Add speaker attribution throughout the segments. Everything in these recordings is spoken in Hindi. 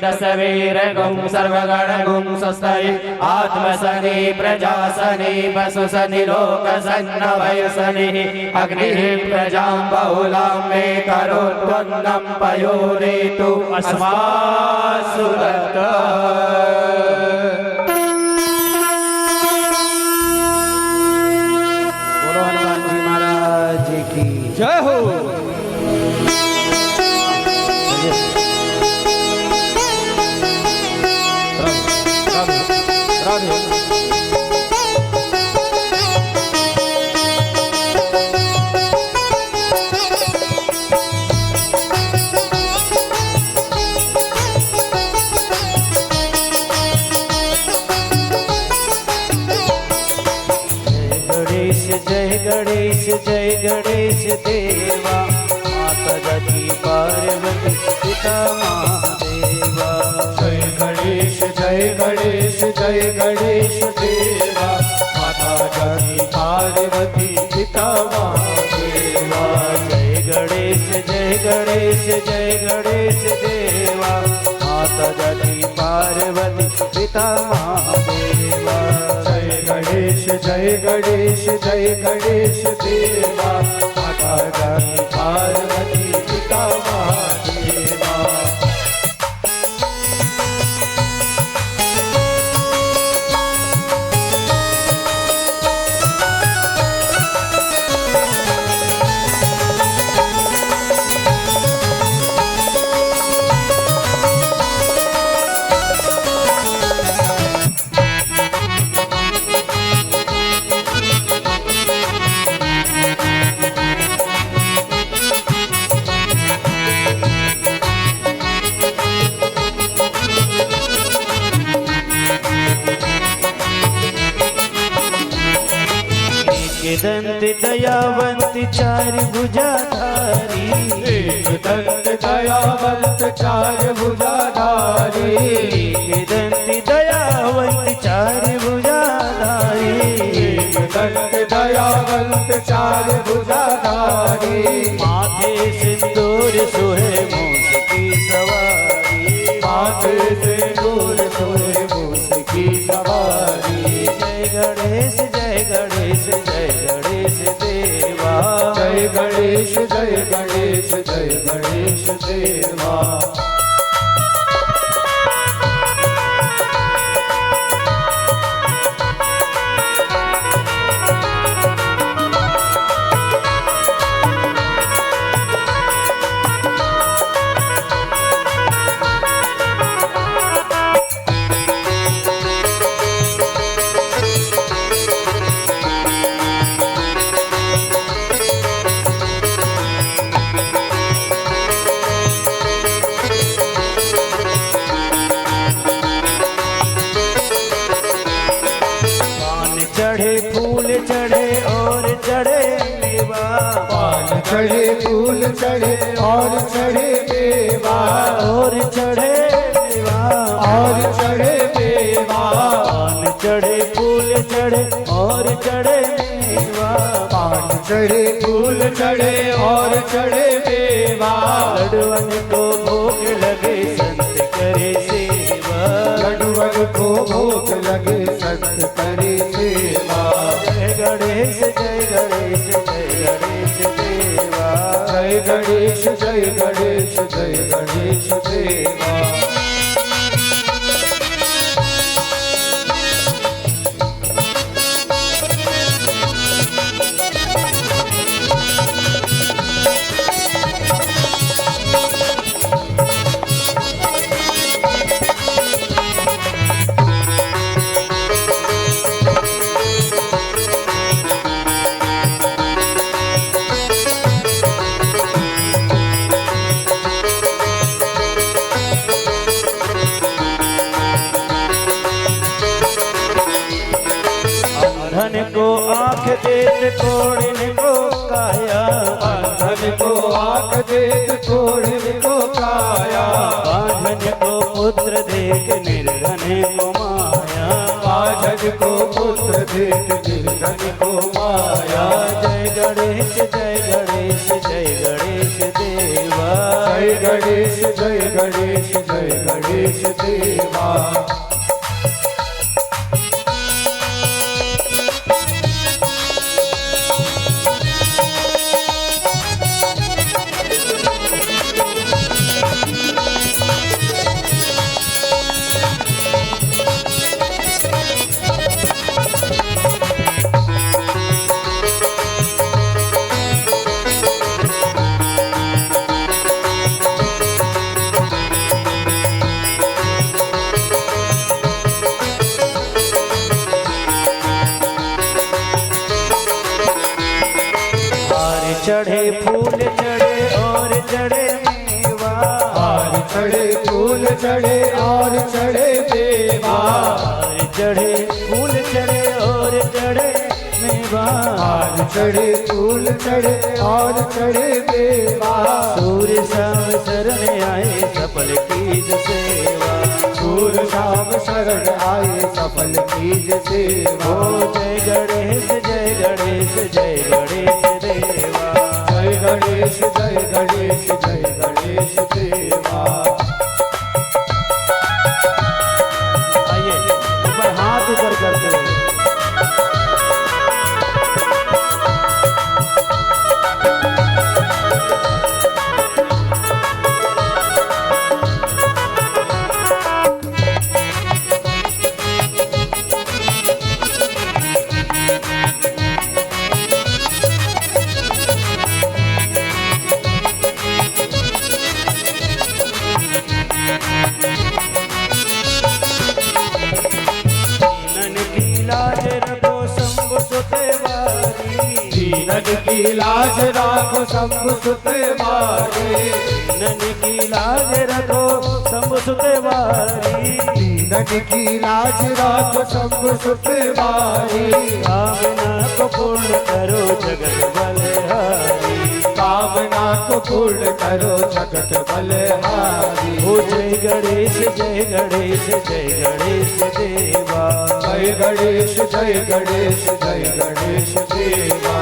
Speaker 1: दशवीरगुं सर्वगणगुं स्वस्ति आत्मसनि प्रजासनि वसुसनि लोकसन्नवयसनि अग्निः प्रजां बहुलां मे करोत्वन्नं पयोरेतु अस्मासु बोलो हनुमान जी महाराज की जय हो।
Speaker 2: जय गणेश देवा माता जगी पार्वती पिता महादेवा।
Speaker 3: जय गणेश जय गणेश देवा माता जगी पार्वती पिता महादेवा।
Speaker 2: जय गणेश जय गणेश देवा माता जगी पार्वती पिता महादेवा।
Speaker 3: जय गणेश जय गणेश देवा माता जगी पार्वती पिता महादेवा।
Speaker 2: दंत दयावंत चार भुजाधारी।
Speaker 3: एक दंत दयावंत चार भुजाधारी।
Speaker 2: एक दंत दयावंत चार भुजाधारी।
Speaker 3: एक दंत दयावंत चार भुजाधारी।
Speaker 2: माथे सिंदूर सोहे मूस की सवारी।
Speaker 3: माथे सिंदूर सोहे मूस की सवारी।
Speaker 2: जय गणेश जय गणेश जय गणेश देवा।
Speaker 3: जय गणेश देवा। चढ़े फूल चढ़े और चढ़े मेवा।
Speaker 2: और चढ़े मेवा
Speaker 3: और चढ़े मेवा।
Speaker 2: पान चढ़े फूल चढ़े और चढ़े मेवा।
Speaker 3: पान चढ़े फूल चढ़े और चढ़े मेवा।
Speaker 2: लडुअन को भोग लगे संत करे सेवा।
Speaker 3: लडुअन को भोग लगे संत करे सेवा।
Speaker 2: जय गणेश जय गणेश जय गणेश देवा।
Speaker 3: जय गणेश देवा।
Speaker 2: अंधन को आँख देत कोड़िन को काया।
Speaker 3: अंधन को आँख देत कोड़िन को काया।
Speaker 2: बांझन को पुत्र देख निर्धन को माया।
Speaker 3: बांझन को पुत्र देख निर्धन को माया।
Speaker 2: जय गणेश जय गणेश जय गणेश देवा।
Speaker 3: जय गणेश जय गणेश जय गणेश देवा।
Speaker 2: चढ़े फूल चढ़े और चढ़े मेवा,
Speaker 3: हार चढ़े फूल चढ़े और चढ़े देवा।
Speaker 2: हार चढ़े फूल चढ़े और चढ़े मेवा,
Speaker 3: हार चढ़े फूल चढ़े और चढ़े देवा।
Speaker 2: सूर्य शाम शरण आए सफल कीज सेवा,
Speaker 3: सूर्य शाम शरण आए सफल कीज सेवा।
Speaker 2: ओ जय गणेश जय गणेश जय गणेश देवा।
Speaker 3: जय गणेश जय गणेश जय गणेश देवा।
Speaker 2: आइए ऊपर हाथ ऊपर करते हुए
Speaker 3: नन की लाज राखो शंभु सुत वारी।
Speaker 2: नन की लाज रखो शंभु सुत वारी।
Speaker 3: नन की लाज राखो शंभु सुत वारी।
Speaker 2: कामना को पूर्ण करो जगत बलहारी,
Speaker 3: कामना को पूर्ण करो जगत बलहारी।
Speaker 2: ओ जय गणेश जय गणेश जय गणेश देवा।
Speaker 3: जय गणेश जय गणेश जय गणेश देवा।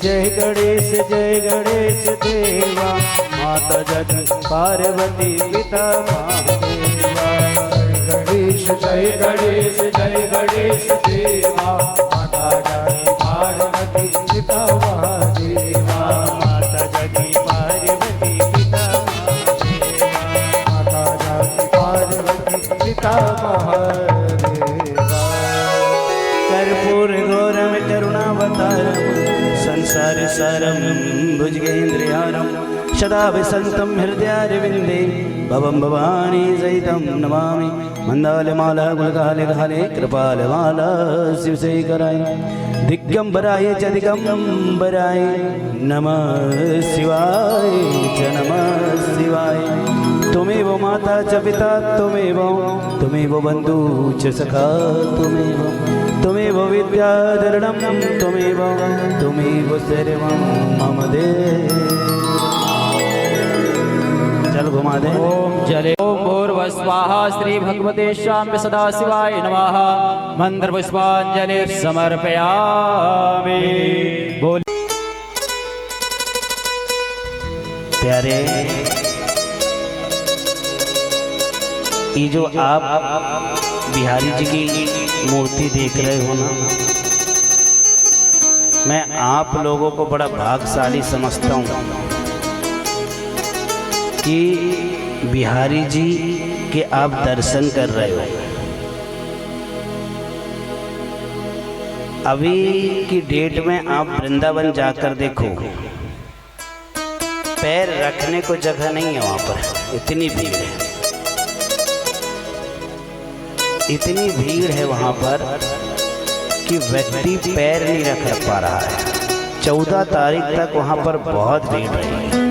Speaker 2: जय गणेश जय गणेश देवा। माता जगत पार्वती पिता महादेवा।
Speaker 3: गणेश जय गणेश जय गणेश देवा। माता जगत पार्वती पिता महादेवा।
Speaker 2: माता जगत पार्वती पिता महादेवा।
Speaker 3: माता जगत पार्वती पिता महादेवा।
Speaker 2: कर्पूर घोरम करुणावतारम संसार सारम भुजगेन्द्रहारम सदा वसन्तं हृदयारविन्दे भवं भवानी सहितं नमामि। मन्दालमाला गुलकाले कृपालमाला शिवशेखराय दिगंबराय च दिगंबराय नमः शिवाय च नमः शिवाय। त्वमेव माता च पिता त्वमेव बन्धु च सखा त्वमेव विद्याधरणं त्वमेव सर्वं मम देव। चल घुमा दे।
Speaker 1: ओम जले ओम भूर्भुवस्वाहा श्री भगवते शाम्य सदाशिवाय नमः। मंत्र पुष्पांजलि समर्पयामि। बोल
Speaker 2: प्यारे, ये जो आप बिहारी जी की मूर्ति देख रहे हो ना, मैं आप लोगों को बड़ा भाग्यशाली समझता हूँ कि बिहारी जी के आप दर्शन कर रहे हो। अभी की डेट में आप वृंदावन जाकर देखो, पैर रखने को जगह नहीं है वहाँ पर, इतनी भीड़ है, इतनी भीड़ है वहाँ पर कि व्यक्ति पैर नहीं रख पा रहा है। 14 तारीख तक वहाँ पर बहुत भीड़ रही।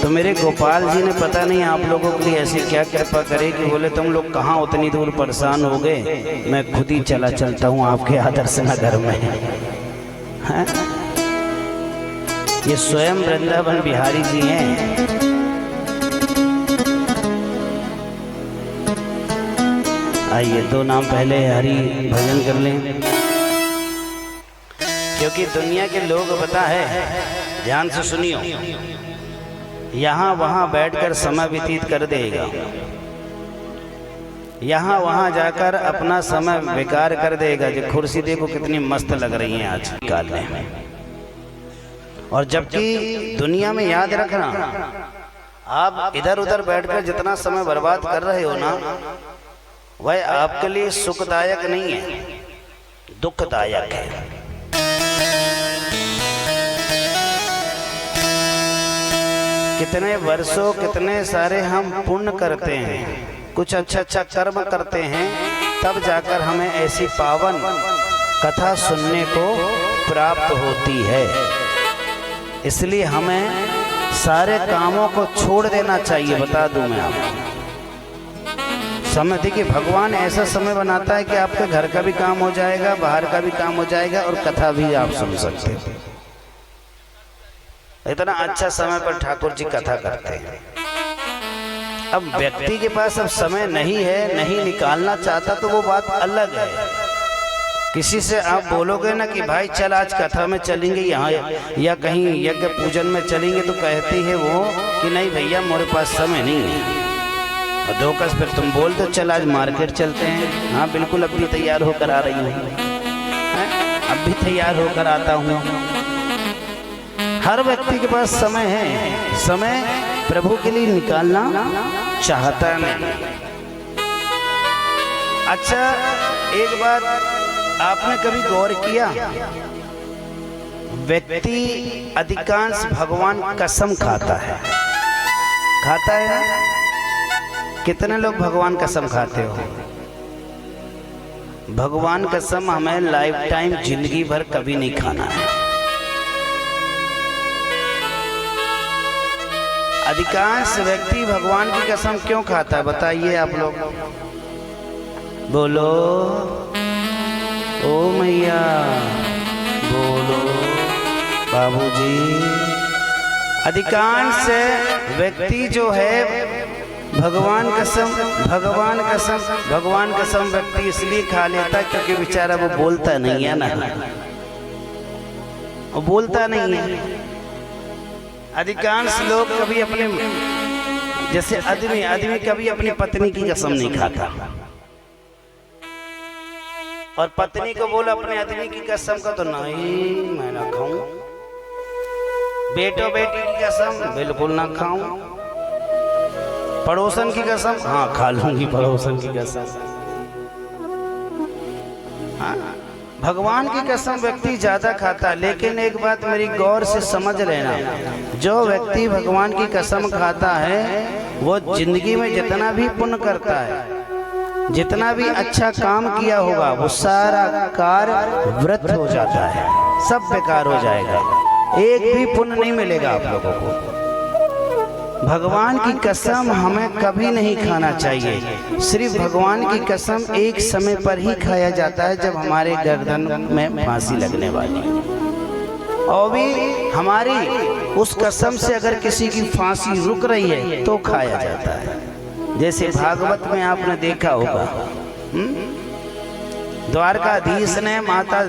Speaker 2: तो मेरे गोपाल जी ने पता नहीं आप लोगों के लिए ऐसी क्या कृपा करे कि बोले तुम लोग कहाँ उतनी दूर परेशान हो गए, मैं खुद ही चलता हूँ आपके आदर्श नगर में। है? ये स्वयं वृंदावन बिहारी जी हैं। आइए 2 नाम पहले हरि भजन कर लें, क्योंकि दुनिया के लोग पता है, ध्यान से सुनियो, यहाँ वहाँ बैठकर समय व्यतीत कर देगा, यहाँ वहाँ जाकर अपना समय बेकार कर देगा। जो कुर्सी देखो कितनी मस्त लग रही है आज निकालने में, और जबकि दुनिया में याद रखना, आप इधर उधर बैठकर जितना समय बर्बाद कर रहे हो ना, वह आपके लिए सुखदायक नहीं है, दुखदायक है। कितने वर्षों कितने सारे हम पुण्य करते हैं, कुछ अच्छा कर्म करते हैं, तब जाकर हमें ऐसी पावन कथा सुनने को प्राप्त होती है। इसलिए हमें सारे कामों को छोड़ देना चाहिए। बता दूं मैं आपको, समय देखिए, भगवान ऐसा समय बनाता है कि आपके घर का भी काम हो जाएगा, बाहर का भी काम हो जाएगा, और कथा भी आप सुन सकते हैं। इतना अच्छा समय पर ठाकुर जी कथा करते हैं। अब व्यक्ति के पास अब समय नहीं है, नहीं निकालना चाहता, तो वो बात अलग है। किसी से आप बोलोगे ना कि भाई चल आज कथा में चलेंगे यहाँ या कहीं यज्ञ पूजन में चलेंगे, तो कहती है वो कि नहीं भैया मेरे पास समय नहीं है। और धोखस फिर तुम बोल दो चल आज मार्केट चलते हैं, हाँ बिल्कुल अब भी तैयार होकर आ रही हूँ, अब भी तैयार होकर आता हूँ। हर व्यक्ति के पास समय है, समय प्रभु के लिए निकालना चाहता नहीं। अच्छा, एक बात आपने कभी गौर किया, व्यक्ति अधिकांश भगवान कसम खाता है ना? कितने लोग भगवान कसम खाते हो? भगवान कसम हमें लाइफ टाइम जिंदगी भर कभी नहीं खाना है। अधिकांश व्यक्ति भगवान की कसम क्यों खाता है बताइए आप लोग? बोलो ओ मैया, बोलो बाबूजी। अधिकांश व्यक्ति जो है भगवान कसम व्यक्ति इसलिए खा लेता क्योंकि बेचारा वो बोलता नहीं है ना, वो बोलता नहीं है। अधिकांश लोग कभी अपने, जैसे आदमी कभी अपनी पत्नी की कसम नहीं खाता, और पत्नी को बोला अपने आदमी की कसम का, तो नहीं मैं ना खाऊं। बेटो बेटी की कसम बिल्कुल ना खाऊं। पड़ोसन की कसम, हाँ खा लूंगी पड़ोसन की कसम। हाँ, भगवान की कसम व्यक्ति ज्यादा खाता। लेकिन एक बात मेरी गौर से समझ लेना, जो व्यक्ति भगवान की कसम खाता है वो जिंदगी में जितना भी पुण्य करता है, जितना भी अच्छा काम किया होगा, वो सारा कार्य व्यर्थ हो जाता है, सब बेकार हो जाएगा, एक भी पुण्य नहीं मिलेगा आप लोगों को। भगवान की कसम हमें कभी नहीं खाना चाहिए। सिर्फ भगवान की कसम एक समय पर ही खाया जाता है, जब हमारे गर्दन में फांसी लगने वाली, और भी हमारी उस कसम से अगर किसी की फांसी रुक रही है तो खाया जाता है। जैसे भागवत में आपने देखा होगा, द्वारकाधीश ने माता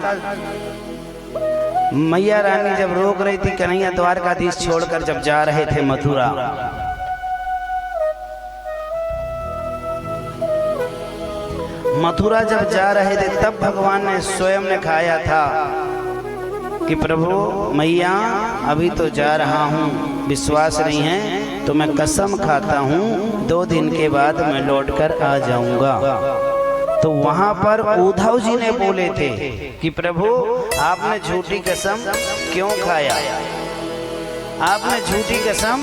Speaker 2: मैया रानी जब रोक रही थी, कन्हैया द्वारकाधीश छोड़कर जब जा रहे थे मथुरा, जब जा रहे थे तब भगवान ने स्वयं ने खाया था कि प्रभु मैया अभी तो जा रहा हूँ, विश्वास नहीं है तो मैं कसम खाता हूँ 2 दिन के बाद मैं लौटकर आ जाऊंगा। तो वहां पर उद्धव जी ने बोले थे कि प्रभु आपने झूठी कसम क्यों खाया, आपने झूठी कसम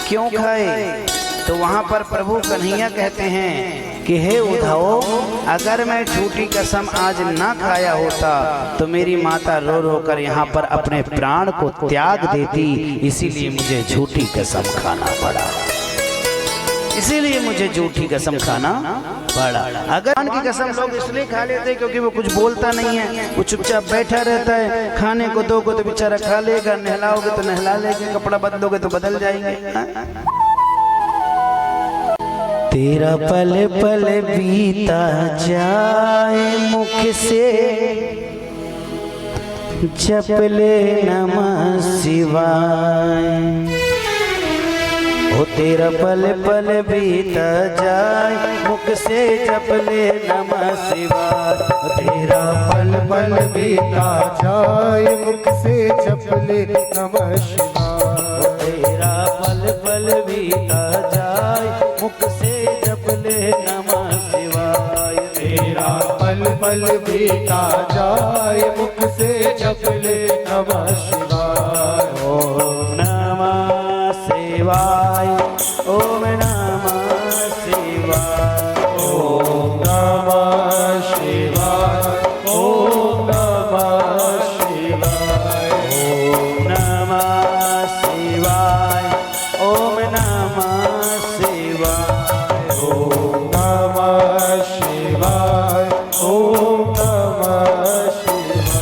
Speaker 2: क्यों खाए? तो वहां पर प्रभु कन्हैया कहते हैं कि हे उद्धव, अगर मैं झूठी कसम आज ना खाया होता तो मेरी माता रो रो कर यहाँ पर अपने प्राण को त्याग देती, इसीलिए मुझे झूठी कसम खाना पड़ा, इसीलिए मुझे झूठी कसम खाना पड़ा। अगर भगवान की कसम लोग इसलिए खा लेते हैं क्योंकि वो कुछ बोलता नहीं है, वो चुपचाप बैठा रहता है, खाने को दोगे तो बेचारा खा लेगा, नहलाओगे तो नहला लेगा, कपड़ा बदलोगे तो बदल जाएंगे। तेरा पल पल बीता जाए मुख से, जप ले नमः शिवाय। ओ तेरा पल पल बीता जाए मुख से, जप ले नमः शिवाय।
Speaker 3: तेरा पल पल बीता जाए मुख से, जप ले नमः शिवाय।
Speaker 2: तेरा पल पल बीता जाए मुख से, जप ले नमः शिवाय।
Speaker 3: तेरा पल पल बीता जाए मुख से, जप ले नमः शिवाय।
Speaker 2: ओम नमः शिवाय, ओम नमः शिवाय,
Speaker 3: ओम नमः शिवाय, ओम नमः शिवाय,
Speaker 2: ओम नमः शिवाय, ओम नमः शिवाय,
Speaker 3: ओम नमः शिवाय, ओम नमः शिवाय।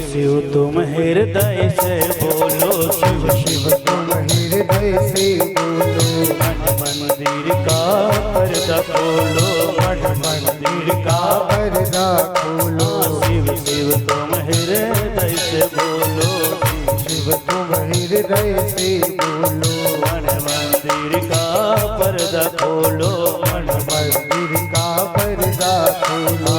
Speaker 2: शिव तुम हृदय से बोलो, शिव
Speaker 3: शिव तुम हृदय से बोलो,
Speaker 2: मन मंदिर का पर्दा खोलो,
Speaker 3: मठ मंदिर का पर्दा खोलो।
Speaker 2: शिव शिव तुम हृदय से बोलो,
Speaker 3: शिव तुम हृदय से बोलो,
Speaker 2: मन मंदिर का पर्दा खोलो,
Speaker 3: मन मंदिर का पर्दा खोलो।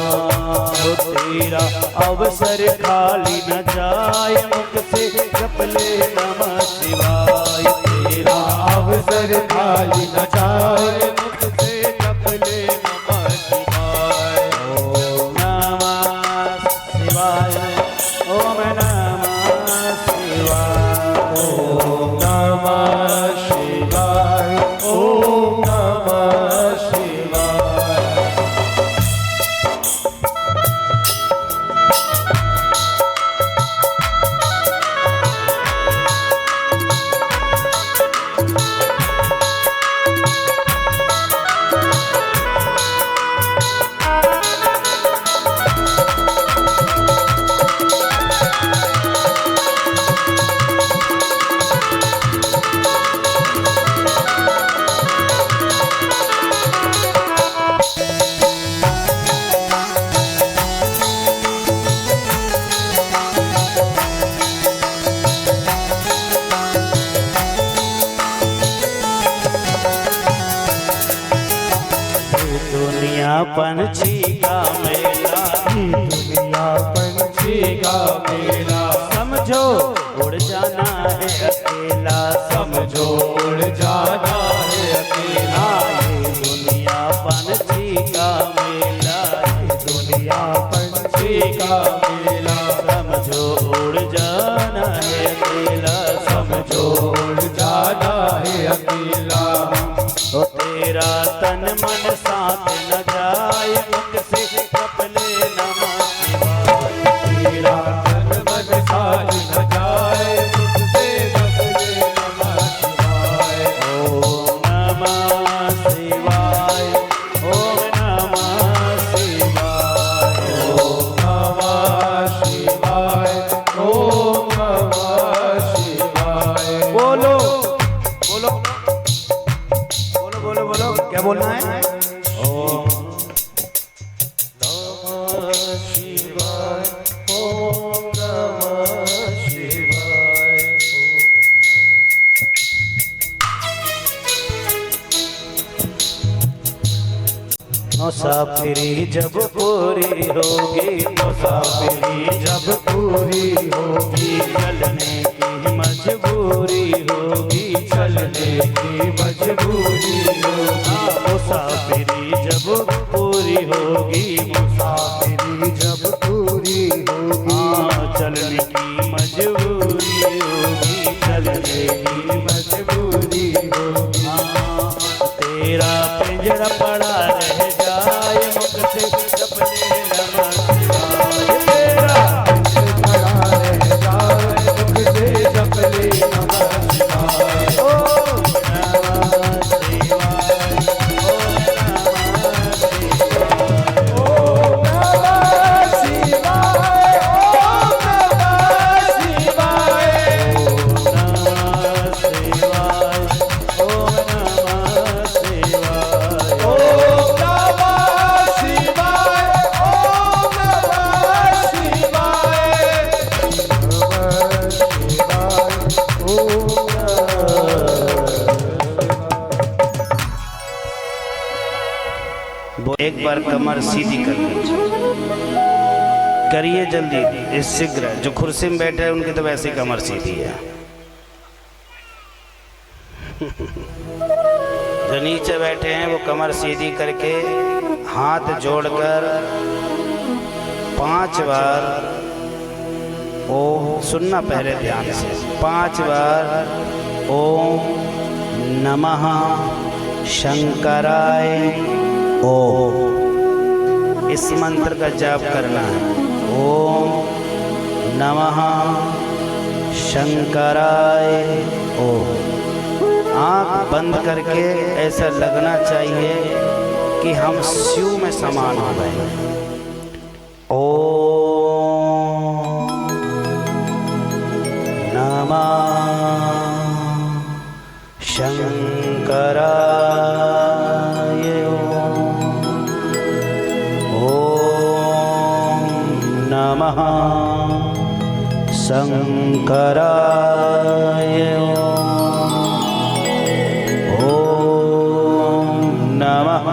Speaker 2: तेरा अवसर खाली न जाए मुख से, जप ले नमः शिवाय। तेरा
Speaker 3: अवसर खाली न जाए मुख से, जप ले नमः शिवाय।
Speaker 2: ओम नमः शिवाय, ओम नमः शिवाय,
Speaker 3: ओम नमः शिवाय, ओम नमः शिवाय।
Speaker 2: दुनिया पंछी का मेला,
Speaker 3: दुनिया पंछी का मेला,
Speaker 2: समझो उड़ जाना है अकेला,
Speaker 3: समझो उड़ जाना है अकेला।
Speaker 2: ये दुनिया पंछी का मेला,
Speaker 3: दुनिया पंछी का मेला,
Speaker 2: समझो उड़ जाना है अकेला,
Speaker 3: समझो उड़ जाना है अकेला।
Speaker 2: ओ तेरा तन मन साथ न जाए मुख से, जप ले नमः शिवाय।
Speaker 3: तेरा तन मन साथ न जाए मुख से, जप ले नमः शिवाय।
Speaker 2: ओम नमः शिवाय, ओम नमः शिवाय,
Speaker 3: ओम नमः शिवाय,
Speaker 2: क्या बोलना है? ओम मुसाफिरी जब पूरी होगी, मुसाफिरी जब पूरी होगी, चलने की मजबूरी होगी, चलने की मजबूरी होगी। मुसाफिरी जब पूरी होगी, मुसाफिरी जब पूरी होगी, चलने की मजबूरी होगी, चलने की मजबूरी होगी। तेरा पिंजरा पड़ा रह जाए, मुख से जपने नमः शिवाय। तेरा पिंजरा पड़ा रह जाए, मुख से जपने नमः शिवाय। ओम नमः शिवाय, ओम नमः शिवाय, ओम नमः शिवाय, ओम नमः शिवाय, ओम नमः शिवाय, ओम नमः शिवाय, ओम नमः एक बार कमर सीधी कर लीजिए, करिए जल्दी, इस शीघ्र। जो कुर्सी में बैठे हैं उनकी तो वैसे ही कमर सीधी है। जो नीचे बैठे हैं वो कमर सीधी करके हाथ जोड़कर 5 बार ओम, सुनना पहले ध्यान से, 5 बार ओम नमः शंकराय ओम, इस मंत्र का जाप करना है। ओम नमः शंकराय ओम। आँख बंद करके ऐसा लगना चाहिए कि हम शिव में समान हो गए। ओम नमः शंकराय नमः शंकराय ओम नमः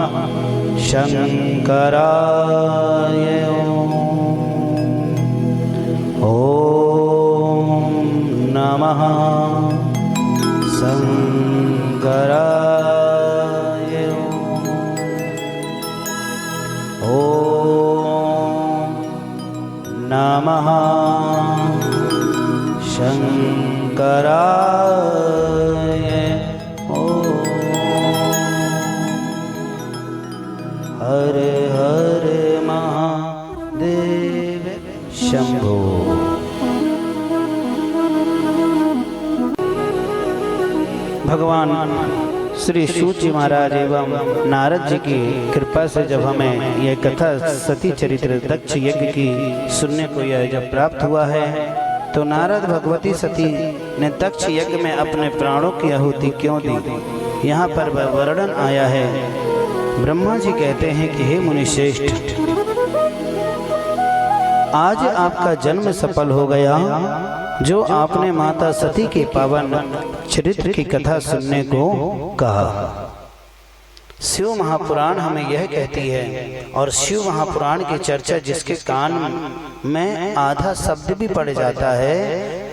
Speaker 2: शंकराय ओम नमः शंकराय ओम नमः शंकराय ओम। हर हर महादेव शंभो। भगवान श्री सूत जी महाराज एवं नारद जी की कृपा से जब हमें यह कथा सती चरित्र दक्ष यज्ञ की सुनने को यह जब प्राप्त हुआ है, तो नारद भगवती सती ने दक्ष यज्ञ में अपने प्राणों की आहुति क्यों दी, यहाँ पर वह वर्णन आया है। ब्रह्मा जी कहते हैं कि हे मुनि श्रेष्ठ, आज आपका जन्म सफल हो गया, जो आपने माता सती के पावन चरित्र की कथा सुनने को कहा। शिव महापुराण हमें यह कहती है, और शिव महापुराण की चर्चा जिसके कान में आधा शब्द भी पड़ जाता है,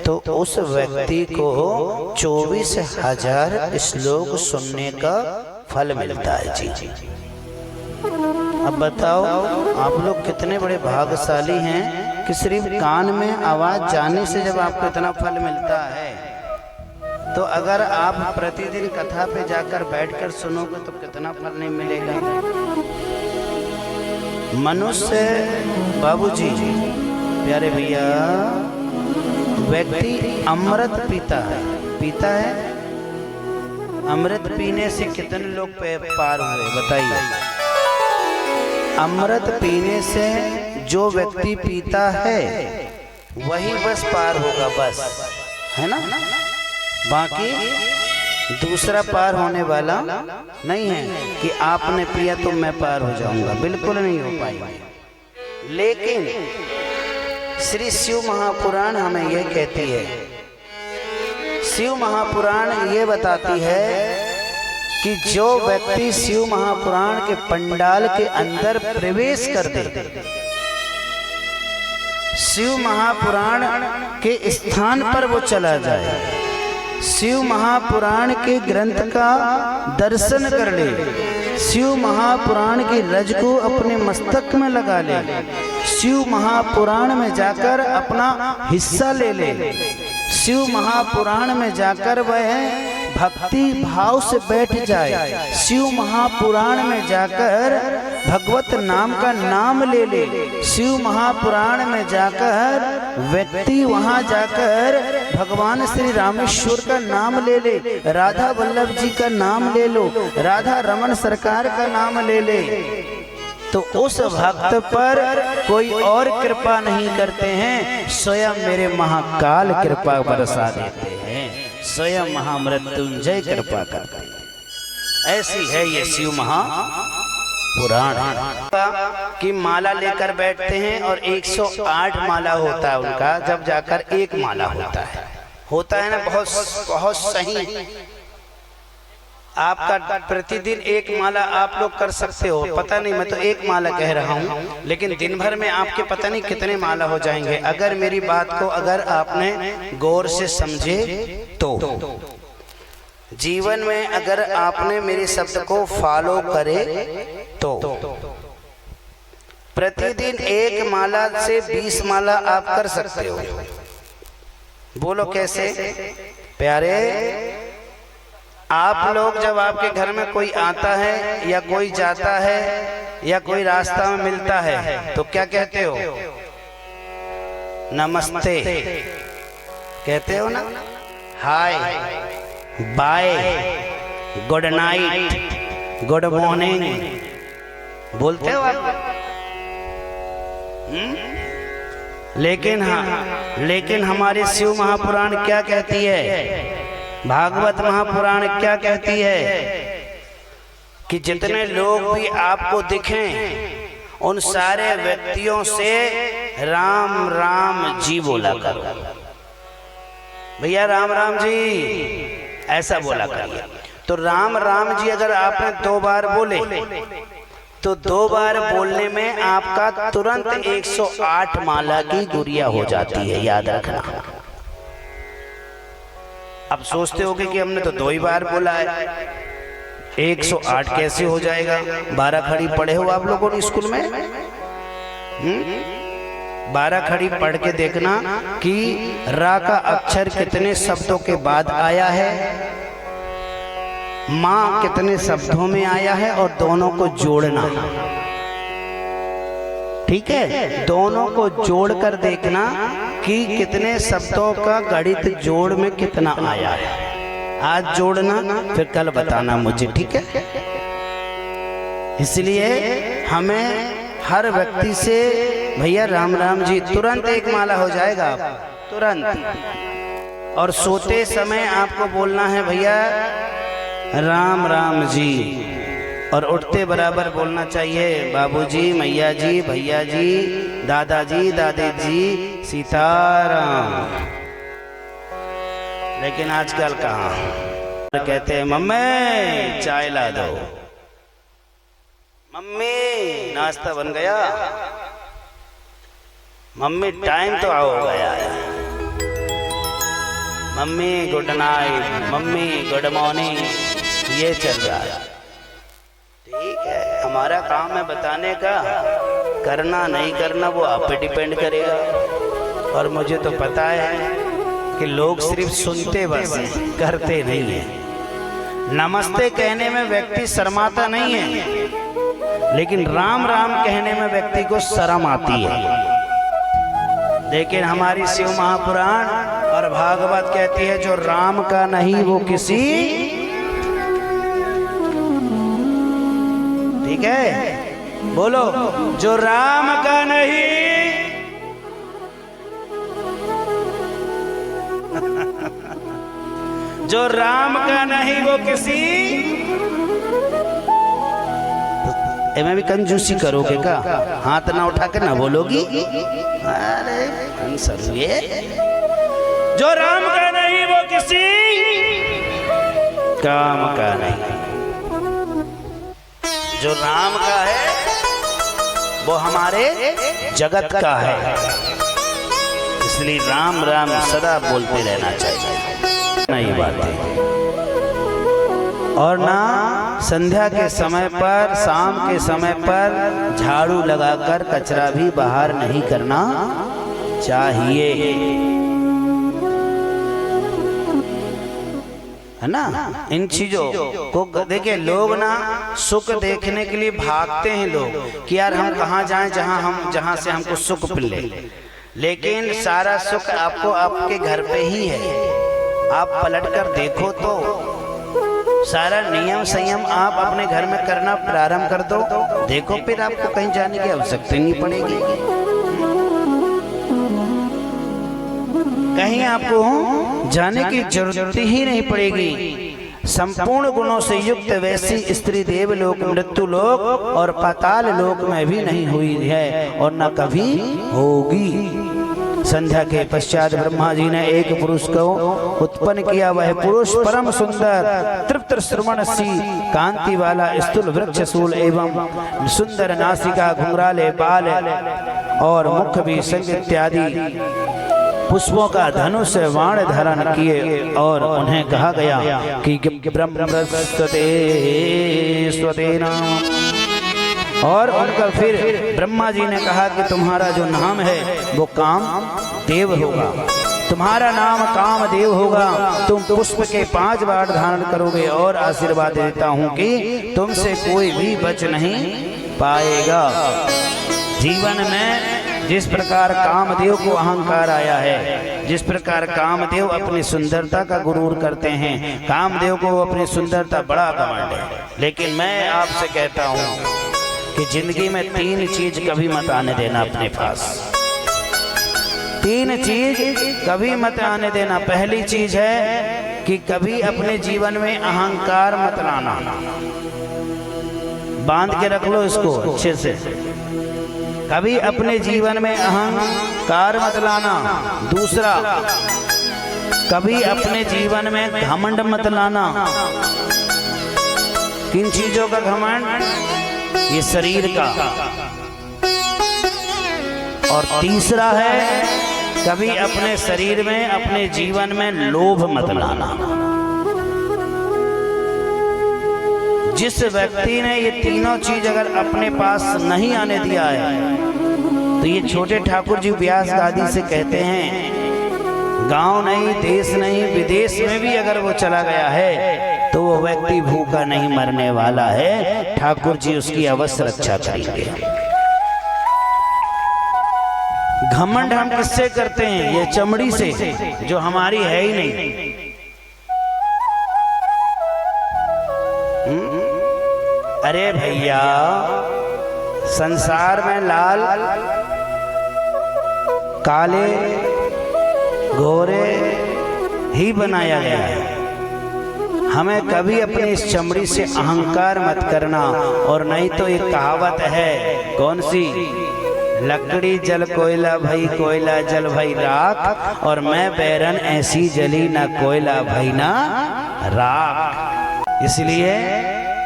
Speaker 2: तो उस व्यक्ति को 24,000 श्लोक सुनने का फल मिलता है जी। अब बताओ आप लोग कितने बड़े भाग्यशाली हैं कि सिर्फ कान में आवाज जाने से जब आपको इतना फल मिलता है, तो अगर आप प्रतिदिन कथा पे जाकर बैठकर सुनोगे तो कितना फल नहीं मिलेगा। मनुष्य बाबूजी, प्यारे भैया, व्यक्ति अमृत पीता है। अमृत पीने से कितने लोग पार हुए बताइए। अमृत पीने से जो व्यक्ति पीता है वही बस पार होगा, बस, है ना। बाकी दूसरा पार होने वाला नहीं है कि आपने पिया तो मैं पार हो जाऊंगा, बिल्कुल नहीं हो पाएंगे। लेकिन श्री शिव महापुराण हमें यह कहती है, शिव महापुराण ये बताती है कि जो व्यक्ति शिव महापुराण के पंडाल के अंदर प्रवेश कर दे, शिव महापुराण के स्थान पर वो चला जाए, शिव महापुराण के ग्रंथ का दर्शन कर ले, शिव महापुराण की रज को अपने मस्तक में लगा ले, शिव महापुराण में जाकर अपना हिस्सा ले ले, शिव महापुराण में जाकर वह भक्ति भाव से बैठ जाए, शिव महापुराण में जाकर भगवत नाम का नाम ले ले, शिव महापुराण में जाकर व्यक्ति वहां जाकर भगवान श्री रामेश्वर का नाम ले ले, राधा वल्लभ जी का नाम ले लो, राधा रमन सरकार का नाम ले ले, तो उस भक्त पर कोई और कृपा नहीं करते हैं, स्वयं मेरे महाकाल कृपा बरसा देते हैं, स्वयं महामृत्युंजय कृपा करते हैं। ऐसी है ये शिव महापुराण की माला लेकर बैठते हैं और 108 माला होता है उनका, जब जाकर एक माला होता है ना, बहुत सही। आपका प्रतिदिन एक माला आप लोग कर सकते हो, पता नहीं, मैं तो एक माला कह रहा हूँ, लेकिन दिन भर में आपके पता नहीं कितने माला हो जाएंगे अगर मेरी बात को अगर आपने गौर से समझे तो। जीवन में अगर आपने मेरे शब्द को फॉलो करे तो प्रतिदिन एक माला से 20 माला आप कर सकते हो। बोलो कैसे प्यारे? आप लोग जब आपके घर में कोई आता है या कोई जाता है या कोई रास्ता में मिलता है तो क्या कहते हो? नमस्ते कहते हो ना, hi, bye, good night, good morning बोलते हो आप? लेकिन हमारे शिव महापुराण क्या कहती है, भागवत महापुराण क्या कहती है कि जितने लोग भी आपको दिखें उन सारे व्यक्तियों से राम राम जी बोला करो। भैया राम राम जी ऐसा बोला करिए। तो राम राम जी अगर आपने 2 बार बोले तो 2 बार बोलने में आपका तुरंत 108 माला की गुरिया हो जाती है, याद रखना। अब सोचते होगे कि हमने तो 2 ही बार बोला है, 108 कैसे हो जाएगा? 12 खड़ी पढ़े हो आप लोगों ने स्कूल में? 12 खड़ी पढ़ के देखना कि रा का अक्षर कितने शब्दों के बाद आया है, माँ कितने शब्दों में आया है, और दोनों को जोड़ना। ठीक है, दोनों को जोड़कर देखना कि कितने शब्दों का गणित जोड़ में कितना आया है। आज जोड़ना, फिर कल बताना मुझे, ठीक है? इसलिए हमें हर व्यक्ति से भैया राम राम जी, तुरंत एक माला हो जाएगा तुरंत। और सोते समय आपको बोलना है भैया राम राम जी, और उठते बराबर बोलना चाहिए बाबूजी, मैया जी, भैया जी, दादाजी, दादी जी, सीताराम। लेकिन आजकल कहाँ कहते हैं मम्मी चाय ला दो, मम्मी नाश्ता बन गया, मम्मी टाइम तो हो गया है, mummy good night, mummy good morning, ये चल रहा है। ठीक है, हमारा काम है बताने का, करना नहीं करना वो आप पे डिपेंड करेगा। और मुझे तो पता है कि लोग सिर्फ सुनते बस करते नहीं है। नमस्ते कहने में व्यक्ति शर्माता नहीं है, लेकिन राम राम कहने में व्यक्ति को शर्म आती है। लेकिन हमारी शिव महापुराण और भागवत कहती है जो राम का नहीं वो किसी, ठीक है? बोलो, जो राम का नहीं जो राम का नहीं वो किसी। मैं भी कंजूसी करोगे का? हाथ ना उठा के ना बोलोगी? अरे ये जो राम का नहीं वो किसी काम का नहीं। जो राम का है वो हमारे जगत का है, इसलिए राम राम सदा बोलते रहना चाहिए। नहीं बात है। और ना संध्या के समय पर, शाम के समय पर झाड़ू लगाकर कचरा भी बाहर नहीं करना चाहिए, है ना। इन चीजों को देखिए, लोग ना सुख देखने के लिए भागते हैं लोग कि यार हम कहाँ जाएं जहाँ से हमको सुख मिले, लेकिन सारा सुख आपको आपके घर पे ही है। आप पलट कर देखो तो सारा नियम संयम आप अपने घर में करना प्रारंभ कर दो, देखो फिर आपको कहीं जाने की आवश्यकता नहीं पड़ेगी, कहीं आपको जाने की जरूरत ही नहीं पड़ेगी। संपूर्ण गुणों से युक्त वैसी स्त्री देवलोक, मृत्यु लोक और पाताल लोक में भी नहीं हुई है और न कभी होगी। संध्या के पश्चात ब्रह्मा जी ने एक पुरुष को उत्पन्न किया। वह पुरुष परम सुंदर, तृप्त श्रवण सी कांति वाला, स्थूल वृक्ष शूल एवं सुंदर नासिका, घुंघराले बाल और मुख भी संग इत्यादि पुष्पों का धनुष बाण धारण किए। और उन्हें कहा गया कि ब्रह्मस्वते नाम। और उनका फिर ब्रह्मा जी ने कहा कि तुम्हारा जो नाम है वो काम देव होगा, तुम्हारा नाम काम देव होगा। तुम पुष्प के 5 बाण धारण करोगे और आशीर्वाद देता हूँ कि तुमसे कोई भी बच नहीं पाएगा। जीवन में जिस प्रकार कामदेव को अहंकार आया है, जिस प्रकार कामदेव अपनी सुंदरता का गुरूर करते हैं, कामदेव को अपनी सुंदरता बड़ा घमंड है, लेकिन मैं आपसे कहता हूँ कि जिंदगी में 3 चीज कभी मत आने देना अपने पास। 3 चीज कभी मत आने देना। पहली चीज है कि कभी अपने जीवन में अहंकार मत लाना, बांध के रख लो इसको अच्छे से। कभी अपने जीवन में अहंकार मत लाना। दूसरा, कभी अपने जीवन में घमंड मत लाना। किन चीजों का घमंड? ये शरीर का। और तीसरा है, कभी अपने शरीर में, अपने जीवन में लोभ मत लाना। जिस व्यक्ति ने ये तीनों चीज अगर अपने पास नहीं आने दिया है, तो ये छोटे ठाकुर जी व्यास गादी से कहते हैं, गांव नहीं, देश नहीं, विदेश में भी अगर वो चला गया है तो वो व्यक्ति भूखा नहीं मरने वाला है। ठाकुर जी उसकी अवश्य रक्षा करेंगे। घमंड हम किससे करते हैं? ये चमड़ी से, जो हमारी है ही नहीं। अरे भैया, संसार में लाल, काले, गोरे ही बनाया गया है। हमें कभी अपनी इस चमड़ी से अहंकार मत करना। और नहीं तो एक कहावत है, कौन सी? लकड़ी जल कोयला भई, कोयला जल भई राख, और मैं बैरन ऐसी जली ना कोयला भई ना राख। इसलिए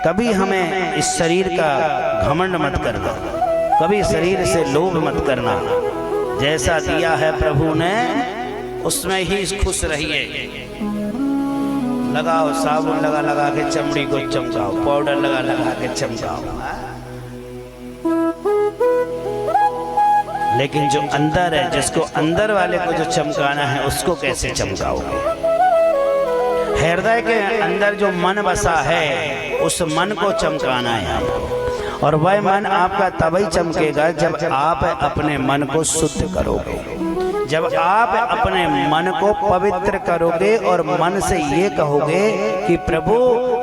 Speaker 2: कभी हमें इस शरीर का घमंड मत करना, कभी शरीर से लोभ मत करना। जैसा दिया है प्रभु ने उसमें ही खुश रहिए। लगाओ साबुन लगा लगा के चमड़ी को चमकाओ, पाउडर लगा लगा के चमकाओ, लेकिन जो अंदर है, जिसको अंदर वाले को जो चमकाना है, उसको कैसे चमकाओगे? हृदय के अंदर जो मन बसा है, उस मन को चमकाना है आपको। और वह मन आपका तभी चमकेगा जब आप अपने मन को शुद्ध करोगे। जब आप अपने मन को पवित्र करोगे और मन से ये कहोगे कि प्रभु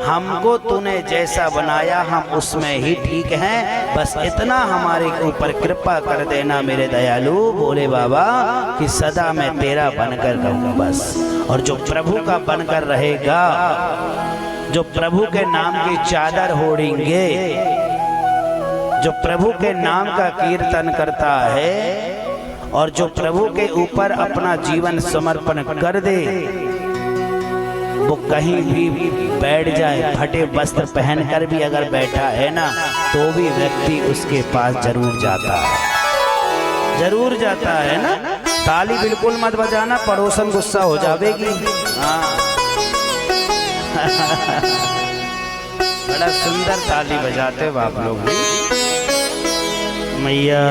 Speaker 2: हमको तूने जैसा बनाया हम उसमें ही ठीक हैं, बस इतना हमारे ऊपर कृपा कर देना मेरे दयालु भोले बाबा कि सदा मैं तेरा बनकर रहूं बस। और जो प्रभु का बनकर रहेगा, जो प्रभु के नाम की चादर ओढ़ेंगे, जो प्रभु के नाम का कीर्तन करता है और जो प्रभु के ऊपर अपना जीवन समर्पण कर दे, वो कहीं भी बैठ जाए, फटे वस्त्र पहनकर भी अगर बैठा है ना, तो भी व्यक्ति उसके पास जरूर जाता है, जरूर जाता है ना। ताली बिल्कुल मत बजाना, पड़ोसन गुस्सा हो जाएगी। हाँ बड़ा सुंदर ताली बजाते हो आप लोग भी। मैया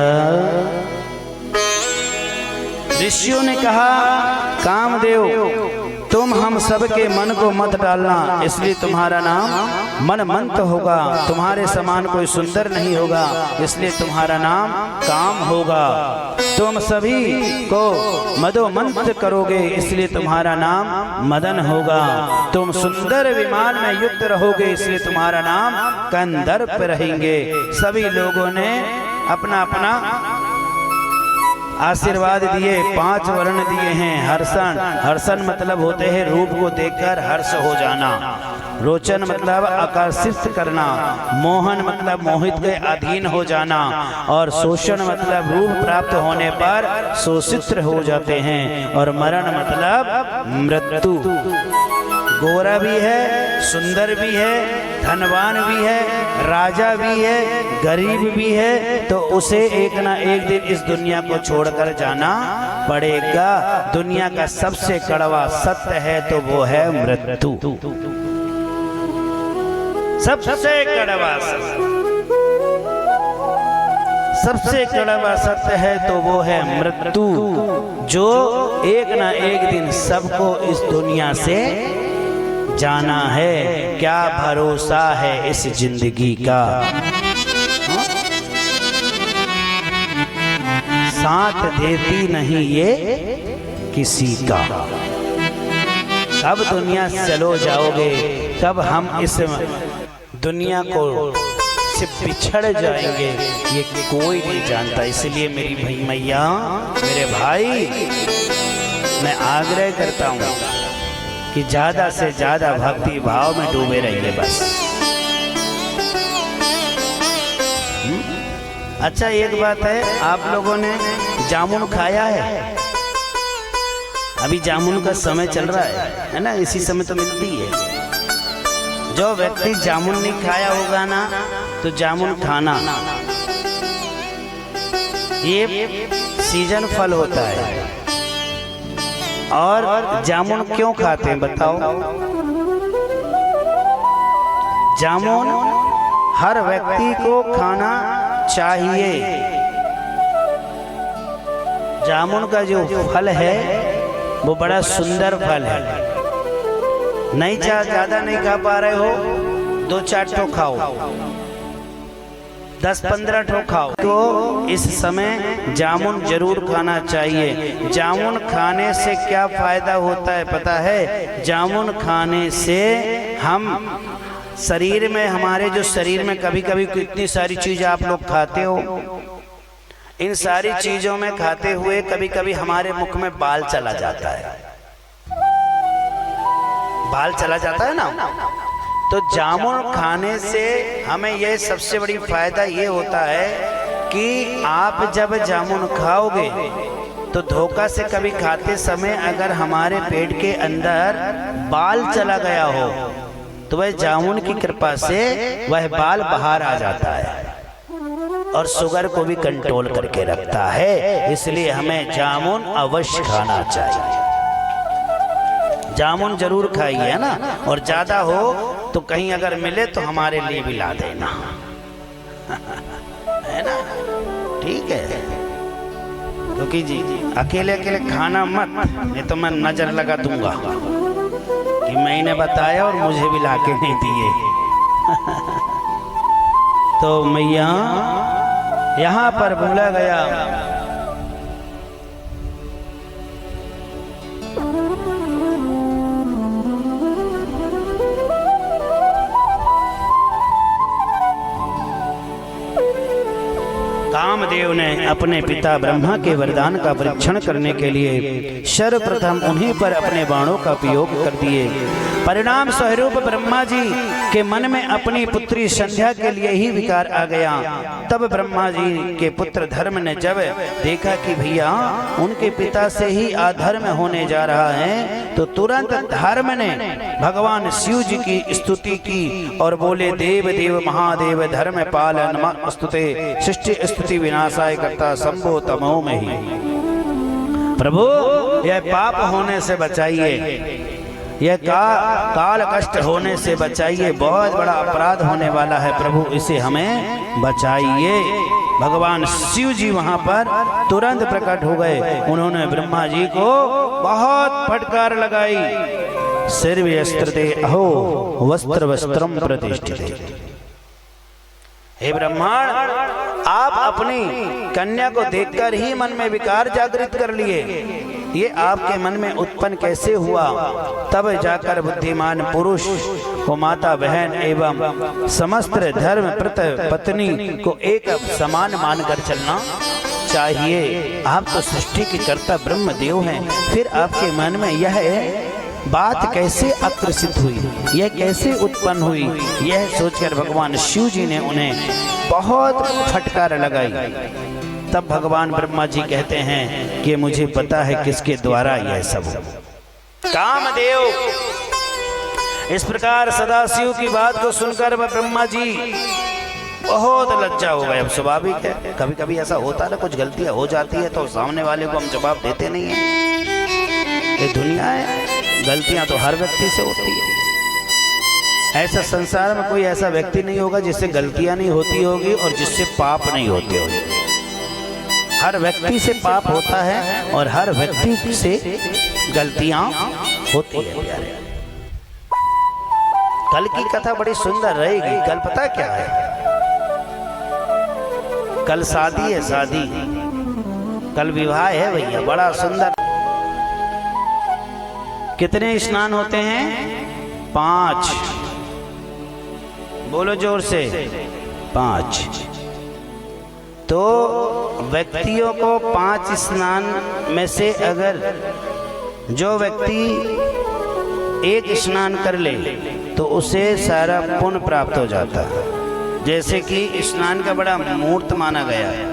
Speaker 2: ऋषियों ने कहा, कामदेव तुम हम सब के मन को मत डालना, इसलिए तुम्हारा नाम मनमंत होगा। तुम्हारे समान कोई सुंदर नहीं होगा, इसलिए तुम्हारा नाम काम होगा। तुम सभी को मदोमंत करोगे, इसलिए तुम्हारा नाम मदन होगा। तुम सुंदर विमान में युक्त रहोगे, इसलिए तुम्हारा नाम कंदर्प रहेंगे। सभी लोगों ने अपना अपना आशीर्वाद दिए, 5 वर्ण दिए हैं। हर्षण, हर्षण मतलब होते हैं रूप को देखकर हर्ष हो जाना। रोचन मतलब आकर्षित करना। मोहन मतलब मोहित के अधीन हो जाना। और शोषण मतलब रूप प्राप्त होने पर शोषित हो जाते हैं। और मरण मतलब मृत्यु। गोरा भी है, सुंदर भी है, धनवान भी है, राजा भी है, गरीब भी है, तो उसे एक ना एक दिन इस दुनिया को छोड़कर जाना पड़ेगा। दुनिया का सबसे कड़वा सत्य है तो वो है मृत्यु। सबसे कड़वा सत्य, सबसे कड़वा सत्य है तो वो है मृत्यु, जो एक ना एक दिन सबको इस दुनिया से जाना है। क्या भरोसा है इस जिंदगी का, साथ देती नहीं ये किसी का। कब दुनिया से चलो जाओगे, कब हम इस दुनिया को से बिछड़ जाएंगे, ये कोई नहीं जानता। इसलिए मेरी भाई मैया, मेरे भाई, मैं आग्रह करता हूँ कि ज्यादा से ज्यादा भक्ति भाव में डूबे रहिए बस। अच्छा एक बात है, आप लोगों ने जामुन खाया है? अभी जामुन का समय चल रहा है ना, इसी समय तो मिलती है। जो व्यक्ति जामुन नहीं खाया होगा ना, तो जामुन खाना। ये सीजन फल होता है। और जामुन क्यों खाते हैं बताओ? जामुन हर व्यक्ति को खाना चाहिए। जामुन का जो फल है वो बड़ा सुंदर फल है। नहीं ज्यादा नहीं खा पा रहे हो, 2-4 ठो खाओ, 10-15 ठो खाओ। तो इस समय जामुन जरूर खाना चाहिए। जामुन खाने से क्या फायदा होता है पता है? जामुन खाने से हम शरीर में, हमारे जो शरीर में कभी कभी कितनी सारी चीजें आप लोग खाते हो, इन सारी चीजों में खाते हुए कभी कभी हमारे मुख में बाल चला जाता है। बाल चला जाता है ना, तो जामुन खाने से हमें यह सबसे बड़ी फायदा ये होता है कि आप जब जामुन खाओगे तो धोखा से कभी खाते समय अगर हमारे पेट के अंदर बाल चला गया हो, तो वह जामुन की कृपा से वह बाल बाहर आ जाता है और शुगर को भी कंट्रोल करके रखता है। इसलिए हमें जामुन अवश्य खाना चाहिए। जामुन जरूर खाइए, है ना। और ज्यादा हो तो कहीं अगर मिले तो हमारे लिए भी ला देना, है ना, ठीक है। क्योंकि जी अकेले अकेले खाना मत, नहीं तो मैं नजर लगा दूंगा कि मैंने बताया और मुझे भी लाके नहीं दिए। तो मैया यहाँ पर बोला गया कामदेव ने अपने पिता ब्रह्मा के वरदान का परीक्षण करने के लिए सर्वप्रथम उन्हीं पर अपने बाणों का उपयोग कर दिए। परिणाम स्वरूप ब्रह्मा जी के मन में अपनी पुत्री संध्या के लिए ही विकार आ गया। तब ब्रह्मा जी के पुत्र धर्म ने जब देखा कि भैया उनके पिता से ही अधर्म होने जा रहा है, तो तुरंत धर्म ने भगवान शिव जी की स्तुति की और बोले, देव देव महादेव धर्म पाल नमस्तुते सृष्टि स्तुति विनाशाय करता शंभो तमो में ही। प्रभु यह पाप होने से बचाइए, यह काल कष्ट होने से बचाइए, बहुत बड़ा अपराध होने वाला है प्रभु, इसे हमें बचाइए। भगवान शिव जी वहां पर तुरंत प्रकट हो गए। उन्होंने ब्रह्मा जी को बहुत फटकार लगाई। सर्वस्त्रते अहो वस्त्र वस्त्रम प्रतिष्ठिते। हे ब्रह्माण, आप अपनी कन्या को देखकर ही मन में विकार जागृत कर लिए, ये आपके मन में उत्पन्न कैसे हुआ? तब जाकर बुद्धिमान पुरुष को माता बहन एवं समस्त धर्म प्रत पत्नी को एक समान मानकर चलना चाहिए। आप तो सृष्टि के कर्ता ब्रह्म देव हैं, फिर आपके मन में यह बात कैसे आकर्षित हुई, यह कैसे उत्पन्न हुई? यह सोचकर भगवान शिव जी ने उन्हें बहुत फटकार लगाई। तब भगवान ब्रह्मा जी कहते हैं कि मुझे पता है किसके द्वारा यह सब। कामदेव इस प्रकार सदाशिव की बात को सुनकर ब्रह्मा जी बहुत लज्जा हो गए। अब स्वाभाविक है, कभी कभी ऐसा होता है, कुछ गलतियां हो जाती है तो सामने वाले को हम जवाब देते नहीं है। ये दुनिया है, गलतियां तो हर व्यक्ति से होती है। ऐसा संसार में कोई ऐसा व्यक्ति नहीं होगा जिससे गलतियां नहीं होती होगी और जिससे पाप नहीं होते होंगे। हर व्यक्ति से पाप होता है और हर व्यक्ति से गलतियां होती है। प्यारे, कल की कथा बड़ी सुंदर रहेगी। कल पता क्या है? कल शादी है, शादी, कल विवाह है भैया, बड़ा सुंदर। कितने स्नान होते हैं? 5। बोलो जोर से, 5। तो व्यक्तियों को 5 स्नान में से अगर जो व्यक्ति एक स्नान कर ले तो उसे सारा पुण्य प्राप्त हो जाता है। जैसे कि स्नान का बड़ा मुहूर्त माना गया है।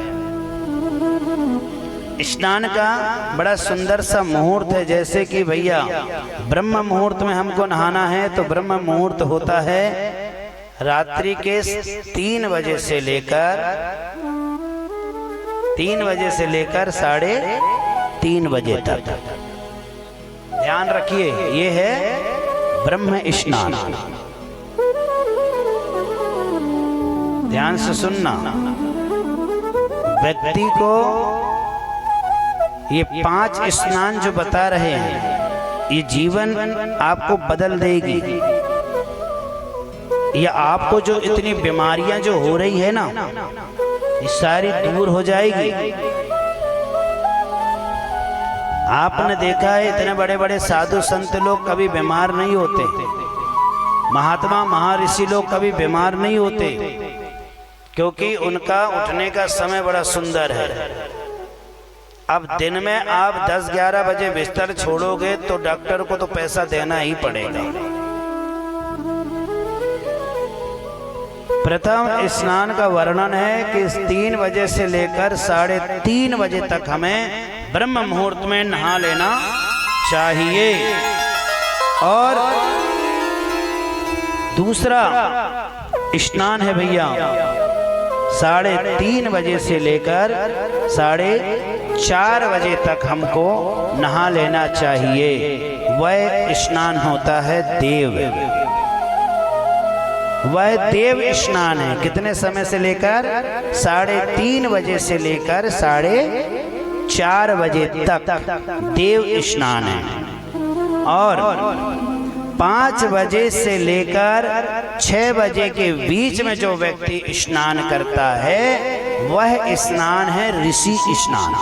Speaker 2: स्नान का बड़ा सुंदर सा मुहूर्त है। जैसे कि भैया ब्रह्म मुहूर्त में हमको नहाना है तो ब्रह्म मुहूर्त होता है रात्रि के 3 बजे से लेकर 3:30 बजे तक। ध्यान रखिए, ये है ब्रह्म स्नान। ध्यान से सुनना, व्यक्ति को ये 5 स्नान जो बता रहे हैं, ये जीवन आपको बदल देगी। या आपको जो इतनी बीमारियां जो हो रही है ना, ये सारी दूर हो जाएगी। आपने देखा है इतने बड़े बड़े साधु संत लोग कभी बीमार नहीं होते, महात्मा महर्षि लोग कभी बीमार नहीं होते, क्योंकि उनका उठने का समय बड़ा सुंदर है। अब दिन में आप 10-11 बजे बिस्तर छोड़ोगे तो डॉक्टर को तो पैसा देना ही पड़ेगा। प्रथम स्नान का वर्णन है कि 3 बजे से लेकर 3:30 बजे तक हमें ब्रह्म मुहूर्त में नहा लेना चाहिए। और दूसरा स्नान है भैया 3:30 बजे से लेकर 4:30 बजे तक हमको नहा लेना चाहिए। वह स्नान होता है देव, वह देव स्नान है। कितने समय से लेकर? 3:30 बजे से लेकर 4:30 बजे तक देव स्नान है। और 5 बजे से लेकर 6 बजे के बीच में जो व्यक्ति स्नान करता है वह स्नान है ऋषि स्नान।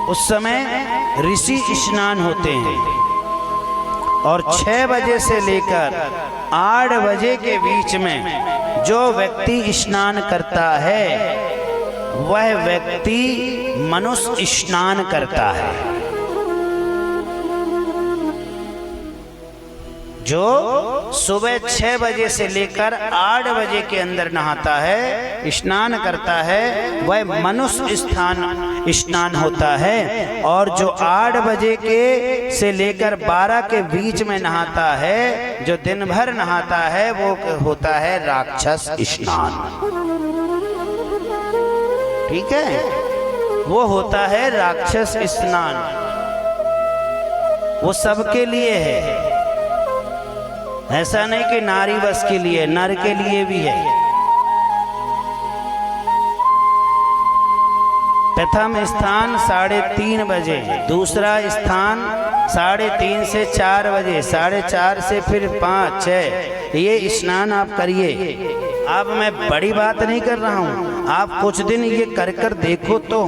Speaker 2: उस समय ऋषि स्नान होते हैं। और 6 बजे से लेकर 8 बजे के बीच में जो व्यक्ति स्नान करता है वह व्यक्ति मनुष्य स्नान करता है। जो सुबह 6 बजे से लेकर 8 बजे के अंदर नहाता है, स्नान करता है, वह मनुष्य स्नान होता है। और जो 8 बजे के से लेकर 12 के बीच में नहाता है, जो दिन भर नहाता है, वो होता है राक्षस स्नान। ठीक है, वो होता है राक्षस स्नान। वो सबके लिए है, ऐसा नहीं कि नारी बस के लिए, नर के लिए भी है। प्रथम स्थान 3:30 बजे, दूसरा स्थान 3:30 से 4 बजे, 4:30 से फिर 5, 6 ये स्नान आप करिए। अब मैं बड़ी बात नहीं कर रहा हूँ, आप कुछ दिन ये कर देखो तो,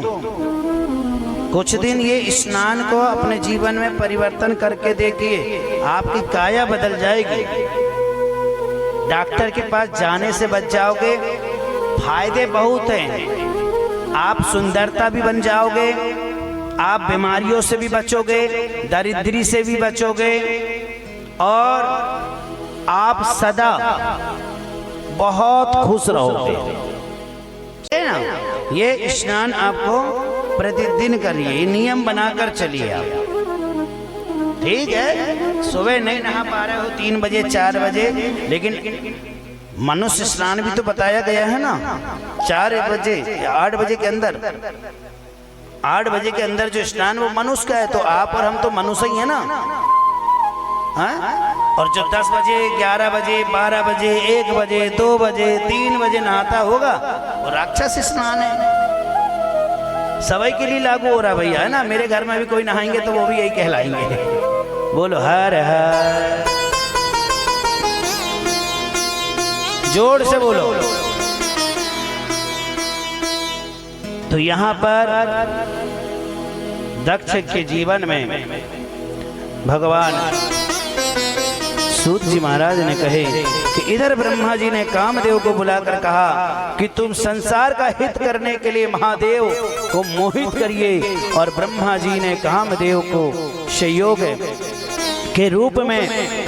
Speaker 2: कुछ दिन ये स्नान को अपने जीवन में परिवर्तन करके देखिए, आपकी काया बदल जाएगी। डॉक्टर के पास जाने से बच जाओगे, फायदे बहुत हैं। आप सुंदरता भी बन जाओगे, आप बीमारियों से भी बचोगे, दरिद्री से भी बचोगे, और आप सदा बहुत खुश रहोगे। है ना? ये स्नान आपको प्रतिदिन करिए, नियम बनाकर चलिए आप। ठीक है, सुबह नहीं नहा पा रहे हो 3 बजे 4 बजे, लेकिन मनुष्य स्नान भी तो बताया गया है ना, 4 बजे 8 बजे के अंदर, 8 बजे के अंदर जो स्नान वो मनुष्य का है। तो आप और हम तो मनुष्य ही है ना। हाँ? और जो 10 बजे 11 बजे 12 बजे 1 बजे 2 बजे 3 बजे नहाता होगा, वो राक्षस स्नान है। सभी के लिए लागू हो रहा भैया, है ना। मेरे घर में भी कोई नहाएंगे तो वो भी यही कहलाएंगे। बोलो हर हर, जोर से बोलो। तो यहाँ पर दक्ष के जीवन में भगवान सूत जी महाराज ने कहे कि इधर ब्रह्मा जी ने कामदेव को बुलाकर कहा कि तुम संसार का हित करने के लिए महादेव को मोहित करिए। और ब्रह्मा जी ने कामदेव को संयोग के रूप में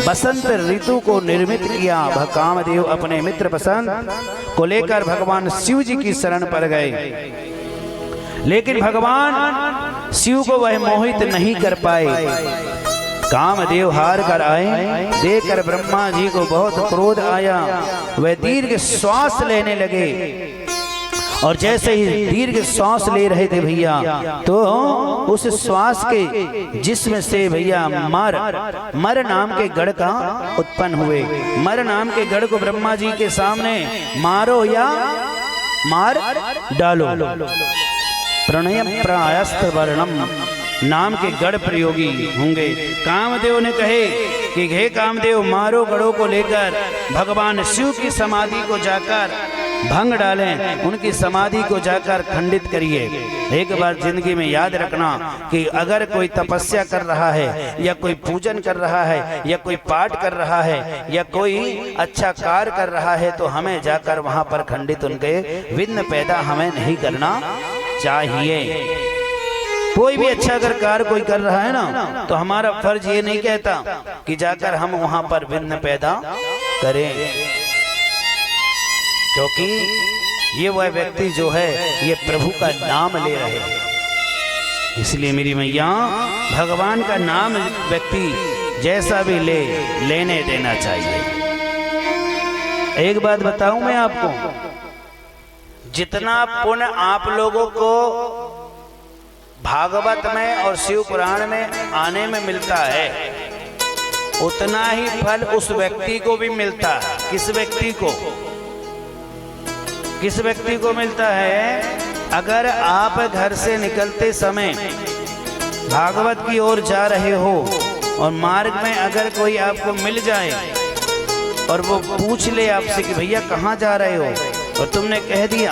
Speaker 2: बसंत ऋतु को निर्मित किया। कामदेव अपने मित्र बसंत को लेकर भगवान शिव जी की शरण पर गए, लेकिन भगवान शिव को वह मोहित नहीं कर पाए। कामदेव हार कर आए, देखकर ब्रह्मा जी को बहुत क्रोध आया। वह दीर्घ श्वास लेने लगे, और जैसे ही दीर्घ श्वास ले रहे थे भैया, तो उस श्वास के जिस्म से भैया मर नाम के गढ़ का उत्पन्न हुए। मर नाम के गढ़ को ब्रह्मा जी के सामने मारो या मार डालो, प्रणय प्रायस्त वर्णम नाम के गढ़ प्रयोगी होंगे। कामदेव ने कहे कि हे कामदेव, मारो गढ़ों को लेकर भगवान शिव की समाधि को जाकर भंग डालें, उनकी समाधि को जाकर खंडित करिए। एक बार जिंदगी में याद रखना कि अगर कोई तपस्या कर रहा है, या कोई पूजन कर रहा है, या कोई पाठ कर रहा है, या कोई अच्छा कार्य कर रहा है, तो हमें जाकर वहां पर खंडित उनके विघ्न पैदा हमें नहीं करना चाहिए। कोई भी अच्छा अगर कार्य कोई कर रहा है ना, तो हमारा फर्ज ये नहीं कहता कि जाकर हम वहां पर विघ्न पैदा करें, क्योंकि ये वह व्यक्ति जो है ये प्रभु का नाम ले रहे हैं। इसलिए मेरी मैया, भगवान का नाम व्यक्ति जैसा भी लेने देना चाहिए। एक बात बताऊं मैं आपको, जितना पुण्य आप लोगों को भागवत में और शिव पुराण में आने में मिलता है, उतना ही फल उस व्यक्ति को भी मिलता है। किस व्यक्ति को? किस व्यक्ति को मिलता है? अगर आप घर से निकलते समय भागवत की ओर जा रहे हो, और मार्ग में अगर कोई आपको मिल जाए और वो पूछ ले आपसे कि भैया कहाँ जा रहे हो, और तुमने कह दिया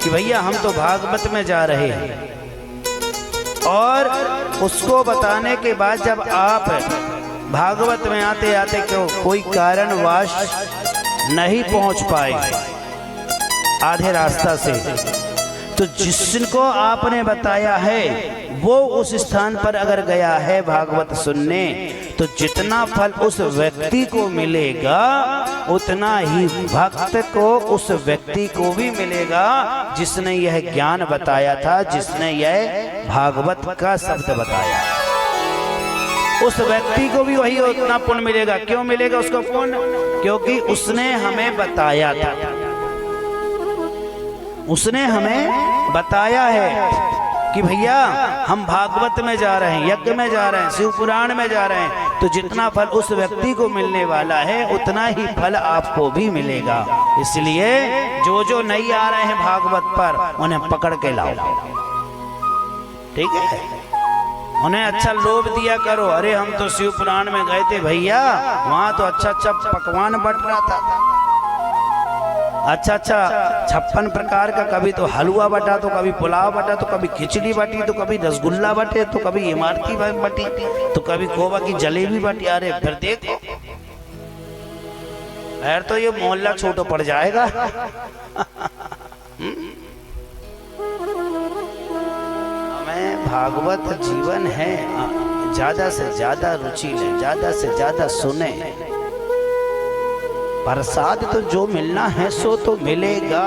Speaker 2: कि भैया हम तो भागवत में जा रहे हैं, और उसको बताने के बाद जब आप भागवत में आते आते क्यों कोई कारणवश नहीं पहुंच पाए आधे रास्ता से, तो जिसको आपने बताया है वो उस स्थान पर अगर गया है भागवत सुनने, तो जितना फल उस व्यक्ति को मिलेगा उतना ही भक्त को उस व्यक्ति को भी मिलेगा जिसने यह ज्ञान बताया था, जिसने यह भागवत का शब्द बताया। उस व्यक्ति को भी वही उतना पुण्य मिलेगा। क्यों मिलेगा उसको पुण्य? क्योंकि उसने हमें बताया था, उसने हमें बताया है कि भैया हम भागवत में जा रहे हैं, यज्ञ में जा रहे हैं, शिव पुराण में जा रहे हैं, तो जितना फल उस व्यक्ति को मिलने वाला है उतना ही फल आपको भी मिलेगा। इसलिए जो जो नहीं आ रहे हैं भागवत पर उन्हें पकड़ के लाओ, ठीक है? उन्हें अच्छा लोभ दिया करो। अरे हम तो शिव पुराण में गए थे भैया, वहां तो अच्छा अच्छा पकवान बट रहा था, अच्छा अच्छा 56 प्रकार का, कभी तो हलवा बटा, तो कभी पुलाव बटा, तो कभी खिचड़ी बटी, तो कभी रसगुल्ला बटे, तो कभी इमरती बटी, तो कभी खोवा की जलेबी बटी। अरे फिर देखो यार, तो ये मोहल्ला छोटा पड़ जाएगा। हमें भागवत जीवन है, ज्यादा से ज्यादा रुचि लें, ज्यादा से ज्यादा सुने। प्रसाद तो जो मिलना है सो तो मिलेगा।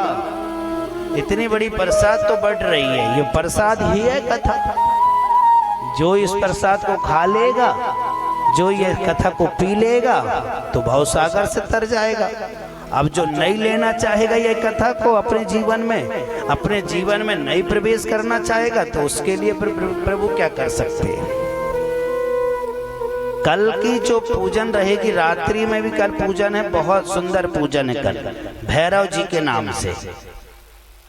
Speaker 2: इतनी बड़ी प्रसाद तो बढ़ रही है, ये प्रसाद ही है कथा। जो इस प्रसाद को खा लेगा, जो ये कथा को पी लेगा, तो भवसागर से तर जाएगा। अब जो नहीं लेना चाहेगा ये कथा को अपने जीवन में नहीं प्रवेश करना चाहेगा, तो उसके लिए प्रभु क्या कर सकते हैं? कल की जो पूजन रहेगी, रात्रि में भी कल पूजन है, बहुत सुंदर पूजन है कल, भैरव जी के नाम से,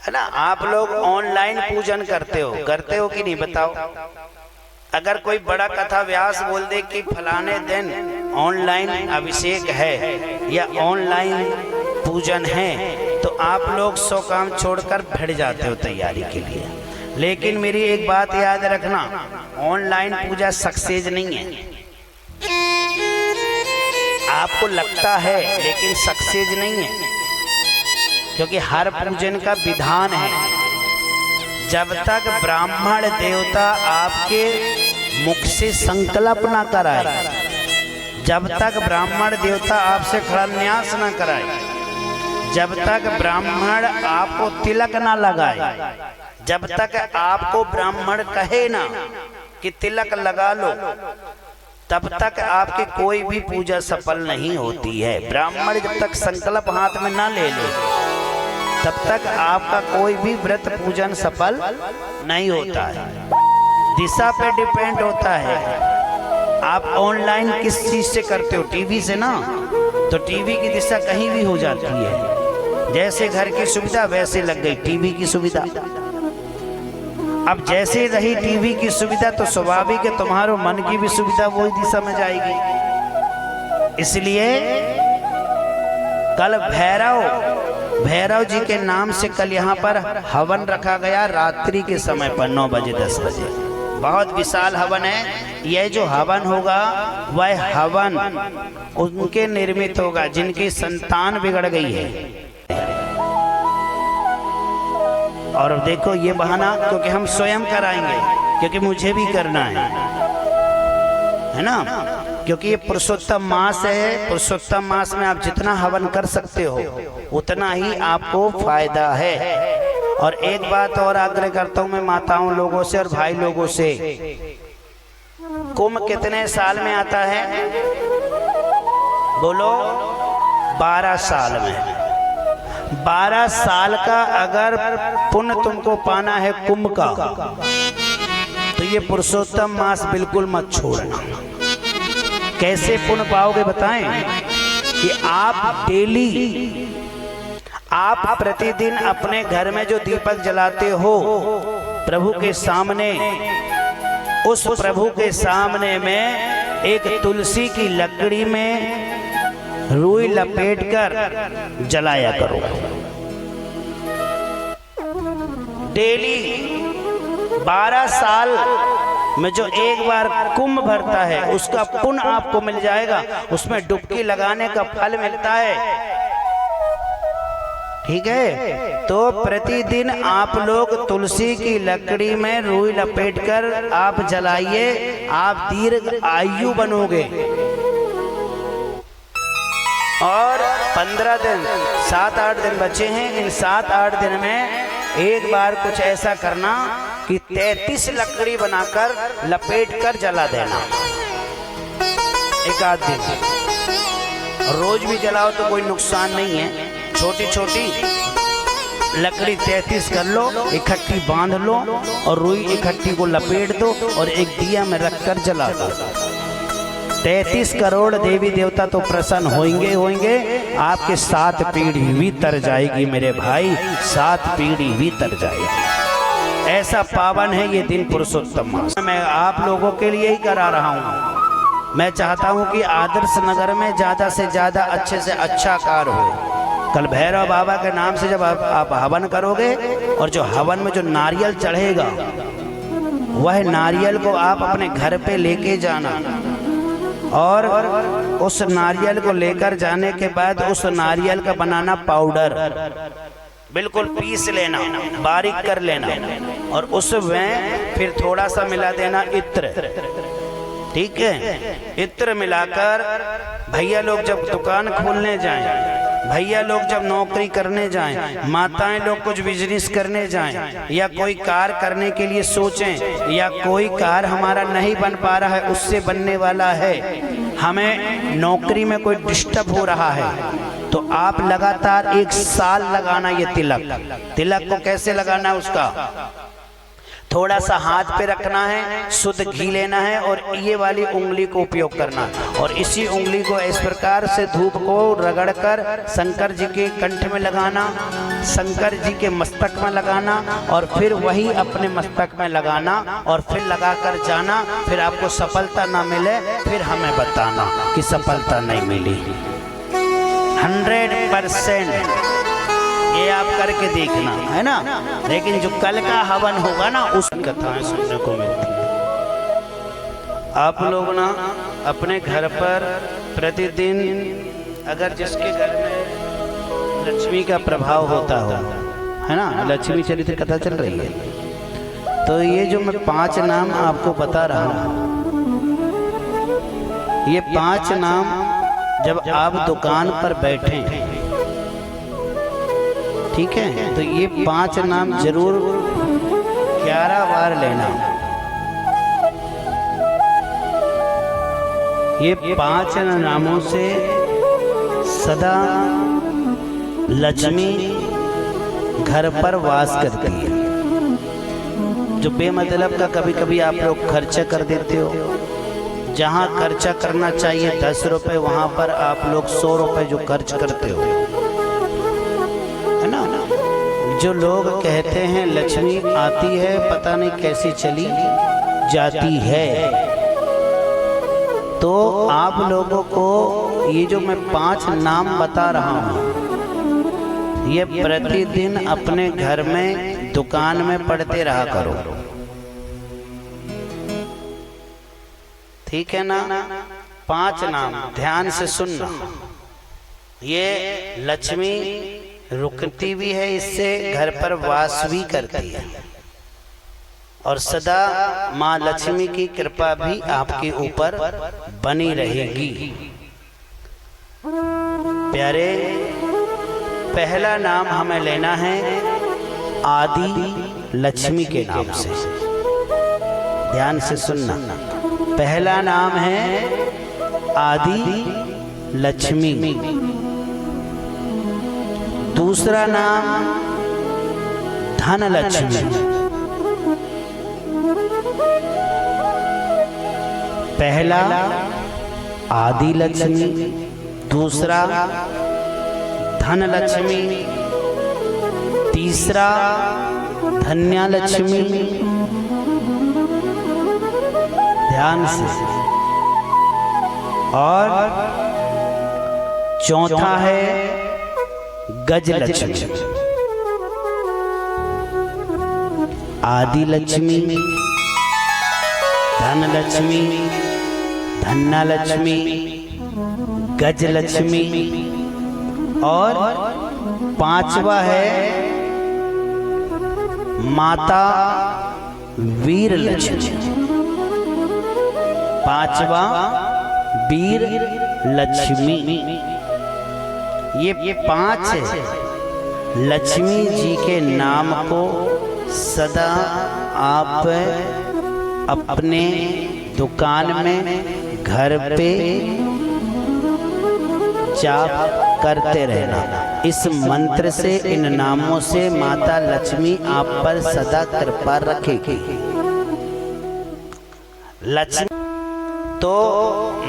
Speaker 2: है ना? आप लोग ऑनलाइन पूजन करते हो कि नहीं बताओ? अगर कोई बड़ा कथा व्यास बोल दे कि फलाने दिन ऑनलाइन अभिषेक है या ऑनलाइन पूजन है, तो आप लोग 100 काम छोड़कर भिड़ जाते हो तैयारी के लिए। लेकिन मेरी एक बात याद रखना, ऑनलाइन पूजा सक्सेस नहीं है। आपको लगता है लेकिन सक्सेस नहीं है, क्योंकि हर पूजन का विधान है। जब तक ब्राह्मण देवता आपके मुख से संकल्प ना कराए, जब तक ब्राह्मण देवता आपसे खड़न्यास ना कराए, जब तक ब्राह्मण आपको तिलक ना लगाए, जब तक आपको ब्राह्मण कहे ना कि तिलक लगा लो, तब तक आपकी कोई भी पूजा सफल नहीं होती है। ब्राह्मण जब तक संकल्प हाथ में ना ले ले, तब तक आपका कोई भी व्रत पूजन सफल नहीं होता है। दिशा पे डिपेंड होता है। आप ऑनलाइन किस चीज से करते हो? टीवी से ना, तो टीवी की दिशा कहीं भी हो जाती है। जैसे घर की सुविधा वैसे लग गई टीवी की सुविधा। अब जैसे रही टीवी की सुविधा, तो स्वाभाविक है तुम्हारे मन की भी सुविधा वही दिशा में जाएगी। इसलिए कल भैरव जी के नाम से कल यहाँ पर हवन रखा गया, रात्रि के समय पर 9 बजे 10 बजे। बहुत विशाल हवन है। यह जो हवन होगा वह हवन उनके निर्मित होगा जिनकी संतान बिगड़ गई है। और देखो ये बहाना, क्योंकि हम स्वयं कराएंगे, क्योंकि मुझे भी करना है ना, क्योंकि ये पुरुषोत्तम मास है। पुरुषोत्तम मास में आप जितना हवन कर सकते हो उतना ही आपको फायदा है। और एक बात और आग्रह करता हूं मैं माताओं लोगों से और भाई लोगों से, कुंभ कितने साल में आता है? बोलो 12 साल में। 12 साल का अगर पुण्य तुमको पाना है कुंभ का, तो ये पुरुषोत्तम मास बिल्कुल मत छोड़ना। कैसे पुण्य पाओगे बताएं? कि आप डेली, आप प्रतिदिन अपने घर में जो दीपक जलाते हो प्रभु के सामने, उस प्रभु के सामने में एक तुलसी की लकड़ी में रुई लपेटकर जलाया करो। डेली 12 साल में जो एक बार कुंभ भरता है उसका पुण्य आपको मिल जाएगा, उसमें डुबकी लगाने का फल मिलता है। ठीक है, तो प्रतिदिन आप लोग तुलसी की लकड़ी में रुई लपेटकर आप जलाइए, आप दीर्घ आयु बनोगे। और 15 दिन 7-8 दिन बचे हैं, इन 7-8 दिन में एक बार कुछ ऐसा करना कि 33 लकड़ी बनाकर लपेट कर जला देना एक आध दिन। रोज भी जलाओ तो कोई नुकसान नहीं है, छोटी छोटी लकड़ी 33 कर लो, इकट्ठी बांध लो और रुई इकट्ठी को लपेट दो और एक दिया में रखकर जला दो। 33 करोड़ देवी देवता तो प्रसन्न होंगे, आपके 7 पीढ़ी भी तर जाएगी मेरे भाई, 7 पीढ़ी भी तर जाएगी। ऐसा पावन है ये दिन पुरुषोत्तम मास। मैं आप लोगों के लिए ही करा रहा हूँ। मैं चाहता हूँ कि आदर्श नगर में ज़्यादा से ज़्यादा अच्छे से अच्छा कार्य हो। कल भैरव बाबा के नाम से जब आप हवन करोगे और जो हवन में जो नारियल चढ़ेगा वह नारियल को आप अपने घर पे लेके जाना और उस नारियल को लेकर जाने के बाद उस नारियल का बनाना पाउडर बिल्कुल पीस लेना, बारीक कर लेना और उसमें फिर थोड़ा सा मिला देना इत्र। ठीक है, इत्र मिलाकर भैया लोग जब दुकान खोलने जाएं, भैया लोग जब नौकरी करने जाएं, माताएं लोग कुछ बिजनेस करने जाएं या कोई कार करने के लिए सोचें या कोई कार हमारा नहीं बन पा रहा है, उससे बनने वाला है, हमें नौकरी में कोई डिस्टर्ब हो रहा है, तो आप लगातार 1 साल लगाना ये तिलक। तिलक को कैसे लगाना है, उसका थोड़ा सा हाथ पे रखना है, शुद्ध घी लेना है और ये वाली उंगली को उपयोग करना और इसी उंगली को इस प्रकार से धूप को रगड़कर शंकर जी के कंठ में लगाना, शंकर जी के मस्तक में लगाना और फिर वही अपने मस्तक में लगाना और फिर लगाकर जाना। फिर आपको सफलता ना मिले फिर हमें बताना कि सफलता नहीं मिली। 100% ये आप करके देखना, है ना। लेकिन जो कल का हवन होगा ना, उस कथाएं सुनने को मिलती है। आप लोग ना अपने घर पर प्रतिदिन, अगर जिसके घर में लक्ष्मी का प्रभाव होता हो, है ना, लक्ष्मी चरित्र कथा चल रही है, तो ये जो मैं 5 नाम आपको बता रहा हूँ, ये 5 नाम जब आप दुकान पर बैठे, ठीक है, तो ये 5 नाम जरूर 11 बार लेना। ये 5 नामों से सदा लक्ष्मी घर पर वास करती है। जो बेमतलब का कभी कभी आप लोग खर्चा कर देते हो, जहाँ खर्चा करना चाहिए 10 रुपए, वहाँ पर आप लोग 100 रुपए जो खर्च करते हो, है ना। जो लोग कहते हैं लक्ष्मी आती है पता नहीं कैसी चली जाती है, तो आप लोगों को ये जो मैं 5 नाम बता रहा हूँ, ये प्रतिदिन अपने घर में दुकान में पढ़ते रहा करो, ठीक है ना। 5 नाम ध्यान से सुनना। ये लक्ष्मी रुकती भी है, इससे घर पर वास भी करती है और सदा माँ लक्ष्मी की कृपा भी आपके ऊपर बनी रहेगी। प्यारे, पहला नाम हमें लेना है आदि लक्ष्मी के नाम से। ध्यान से सुनना, पहला नाम है आदि लक्ष्मी, दूसरा नाम धन लक्ष्मी, पहला आदि लक्ष्मी, दूसरा धन लक्ष्मी, तीसरा धन्या लक्ष्मी। ध्यान से। और चौथा है गज लक्ष्मी। आदि लक्ष्मी, धन लक्ष्मी, धन्ना लक्ष्मी, गज लक्ष्मी और पांचवा है माता वीर लक्ष्मी। पांचवा वीर लक्ष्मी। ये पांच लक्ष्मी जी के नाम को सदा आप अपने दुकान में, घर पे जाप करते रहना। इस मंत्र से, इन नामों से माता लक्ष्मी आप पर सदा कृपा रखेगी। लक्ष्मी तो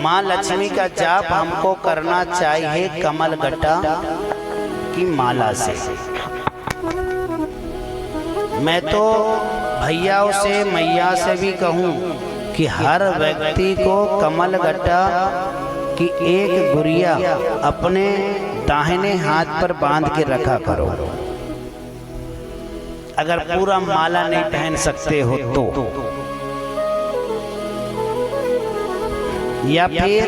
Speaker 2: माँ लक्ष्मी का जाप हमको करना चाहिए कमल गट्टा की माला से। मैं तो भैयाओं से, मैया से भी कहूँ कि हर व्यक्ति को कमल गट्टा की एक गुड़िया अपने दाहिने हाथ पर बांध के रखा करो। अगर पूरा माला नहीं पहन सकते हो तो, या फिर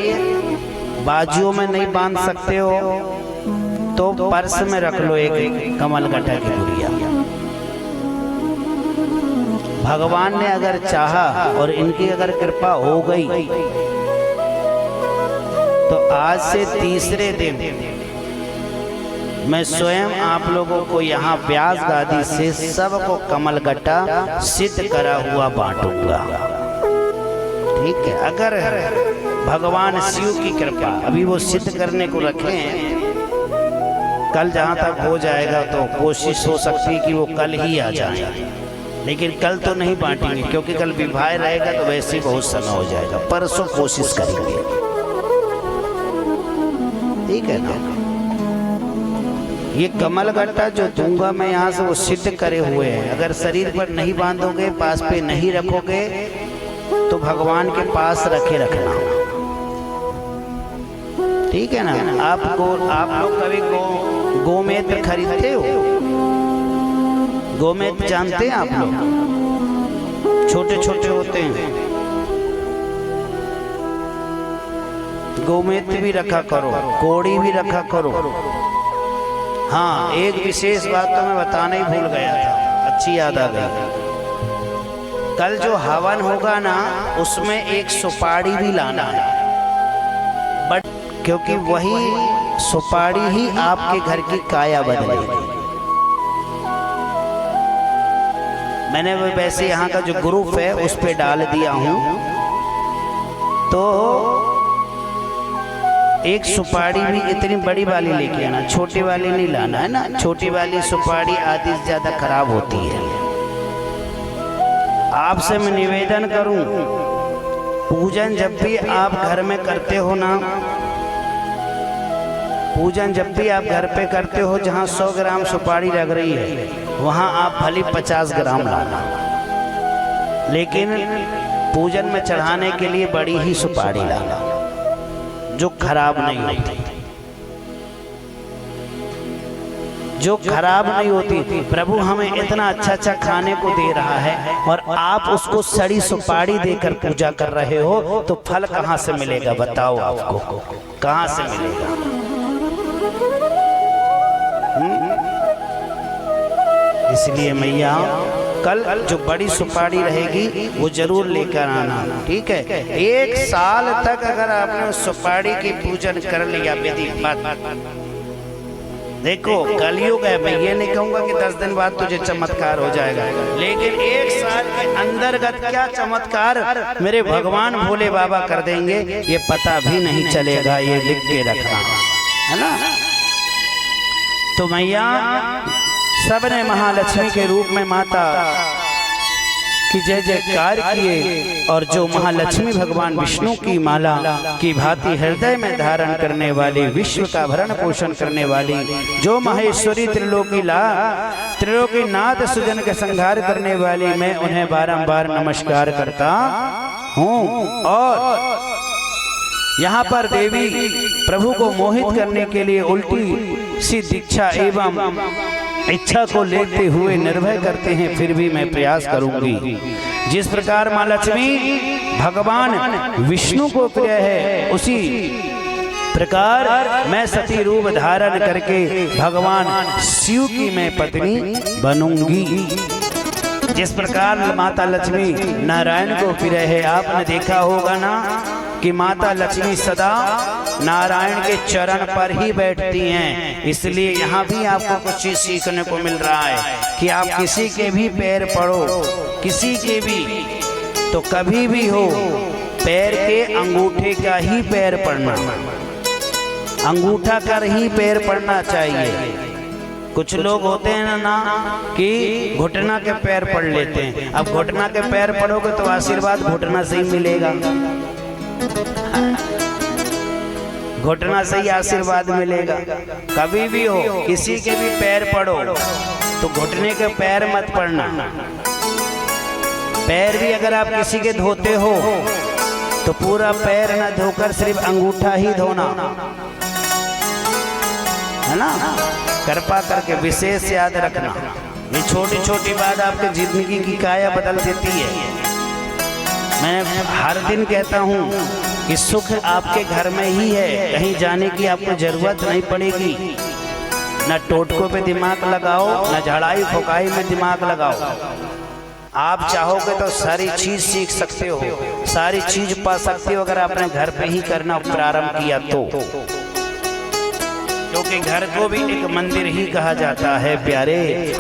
Speaker 2: बाजुओं में नहीं बांध सकते हो तो पर्स में रख लो एक कमल गट्टा की गुड़िया। भगवान ने अगर चाहा और इनकी अगर कृपा हो गई तो आज से तीसरे दिन मैं स्वयं आप लोगों को यहाँ व्यास गादी से सबको कमल गट्टा सिद्ध करा हुआ बांटूंगा। ठीक है, अगर भगवान शिव की कृपा, अभी वो सिद्ध करने को रखे हैं, कल जहाँ तक हो जाएगा तो कोशिश हो सकती है कि वो कल ही आ जाए, लेकिन कल तो नहीं बांटेंगे क्योंकि कल विवाह रहेगा तो वैसे ही बहुत समय हो जाएगा। परसों कोशिश करेंगे, ठीक है ना। ये कमल गट्टा जो दूंगा मैं यहाँ से वो सिद्ध करे हुए हैं। अगर शरीर पर नहीं बांधोगे, पास पे नहीं रखोगे तो भगवान के पास रखे रखना, ठीक है ना। आप लोग कभी गोमेत्र खरीदते हो? गोमेत्र जानते हैं आप लोग? छोटे छोटे होते हैं। गोमेत्र भी रखा करो, कोड़ी भी रखा करो। हाँ, एक विशेष बात तो मैं बताना ही भूल गया था, अच्छी याद आ गई। कल जो हवन होगा ना, उसमें एक सुपारी भी लाना है, बट क्योंकि वही सुपारी ही आपके घर की काया बदलेगी। मैंने वो वैसे यहाँ का जो ग्रुप है उस पे डाल दिया हूँ, तो एक सुपारी भी इतनी बड़ी वाली लेके आना, छोटी वाली नहीं लाना है ना। छोटी वाली सुपारी आधी से ज्यादा खराब होती है। आपसे मैं निवेदन करूं, पूजन जब भी आप घर में करते हो ना, पूजन जब भी आप घर पे करते हो, जहां 100 ग्राम सुपारी लग रही है वहां आप भली 50 ग्राम लाना, लेकिन पूजन में चढ़ाने के लिए बड़ी ही सुपारी लाना जो खराब नहीं होती, जो खराब नहीं होती। प्रभु हमें इतना अच्छा अच्छा खाने को दे रहा है और आप उसको सड़ी सुपारी देकर पूजा कर रहे हो, तो फल कहाँ से मिलेगा बताओ? आपको कहाँ से मिलेगा? इसलिए मैया कल जो बड़ी सुपारी रहेगी वो जरूर लेकर आना, ठीक है। 1 साल तक अगर आपने उस सुपारी की पूजन कर लिया विधि, देखो कलयुग है, मैं ये नहीं कहूंगा कि 10 दिन बाद तुझे चमत्कार हो जाएगा, लेकिन 1 साल के अंतर्गत क्या चमत्कार मेरे भगवान भोले बाबा कर देंगे ये पता भी नहीं चलेगा। ये लिख के रखना है ना। तो मैया सबने महालक्ष्मी के रूप में माता की जय जयकार किए, और जो महालक्ष्मी भगवान विष्णु की माला की भांति हृदय में धारण करने वाली, विश्व का भरण पोषण करने वाली, जो महेश्वरी त्रिलोकीनाथ सुजन के संहार करने वाली, मैं उन्हें बारंबार नमस्कार करता हूँ। और यहाँ पर देवी प्रभु को मोहित करने के लिए उल्टी सी दीक्षा एवं इच्छा को लेते हुए निर्भय करते हैं, फिर भी मैं प्रयास करूंगी। जिस प्रकार माँ लक्ष्मी भगवान विष्णु को प्रिय है, उसी प्रकार मैं सती रूप धारण करके भगवान शिव की मैं पत्नी बनूंगी। जिस प्रकार माता लक्ष्मी नारायण को प्रिय है, आपने देखा होगा ना कि माता लक्ष्मी सदा नारायण के चरण पर ही बैठती हैं। इसलिए यहाँ भी आपको कुछ चीज सीखने को मिल रहा है कि आप किसी के भी पैर पड़ो, किसी के भी, तो कभी भी हो पैर के अंगूठे का ही पैर पड़ना, अंगूठा कर ही पैर पड़ना चाहिए। कुछ लोग होते हैं ना कि घुटना के पैर पड़ लेते हैं। अब घुटना के पैर पड़ोगे तो आशीर्वाद घुटना से ही मिलेगा, घुटना से ही आशीर्वाद मिलेगा। कभी भी हो किसी के भी पैर पड़ो तो घुटने के पैर मत पड़ना। पैर भी अगर आप किसी के धोते हो तो पूरा पैर ना धोकर सिर्फ अंगूठा ही धोना, है ना। कृपा करके विशेष याद रखना, ये छोटी छोटी बात आपके जिंदगी की काया बदल देती है। मैं हर दिन कहता हूँ कि सुख आपके घर में ही है, कहीं जाने की आपको जरूरत नहीं पड़ेगी। न टोटकों पे दिमाग लगाओ, न झाड़ाई फुकाई में दिमाग लगाओ। आप चाहोगे तो सारी चीज सीख सकते हो, सारी चीज पा सकते हो अगर आपने घर पे ही करना प्रारंभ किया तो। क्योंकि घर को भी एक मंदिर ही कहा जाता है प्यारे,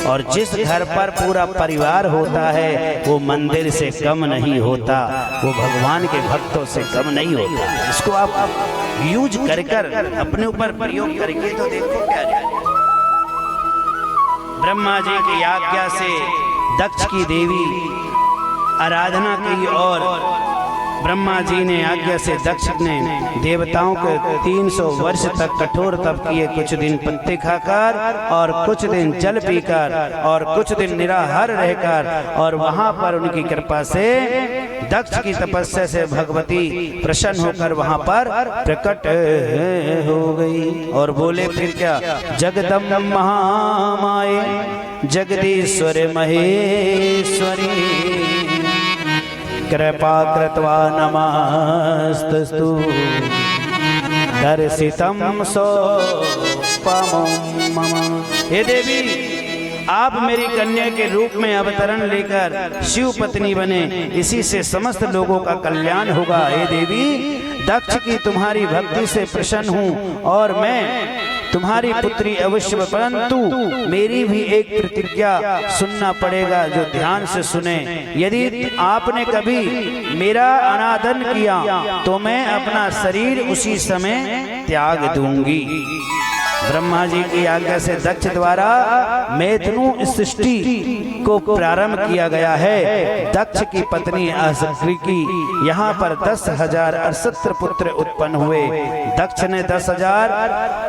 Speaker 2: और जिस घर पर पूरा परिवार होता है वो मंदिर से कम नहीं होता, वो भगवान के भक्तों से कम नहीं होता। इसको आप यूज कर कर अपने ऊपर प्रयोग करेंगे तो देखो प्यारे, ब्रह्मा जी की आज्ञा से दक्ष की देवी आराधना की और ब्रह्मा जी ने आज्ञा से दक्ष ने देवताओं को 300 वर्ष तक कठोर तप किए, कुछ दिन पत्ते खाकर और कुछ दिन जल पीकर और कुछ दिन निराहार रहकर, और वहां पर उनकी कृपा से दक्ष की तपस्या से भगवती प्रसन्न होकर वहां पर प्रकट हो गई और बोले फिर क्या, जगदम्ब महामाये जगदीश्वर महेश्वरी कृपा कृत्वा नमस्तस्तु दर्शितम सोपमं मम। हे देवी, आप मेरी कन्या के रूप में अवतरण लेकर शिव पत्नी बने, इसी से समस्त लोगों का कल्याण होगा। हे देवी, दक्ष की तुम्हारी भक्ति से प्रसन्न हूँ और मैं तुम्हारी पुत्री अवश्य, परंतु मेरी भी एक प्रतिज्ञा सुनना पड़ेगा जो ध्यान से सुने। यदि आपने कभी मेरा अनादर किया तो मैं अपना शरीर उसी समय त्याग दूंगी। ब्रह्मा जी की आज्ञा से दक्ष द्वारा मैथुन सृष्टि को प्रारंभ किया गया है। दक्ष की पत्नी असक्री की यहाँ पर 10,000 अरसत्र पुत्र उत्पन्न हुए। दक्ष ने 10,000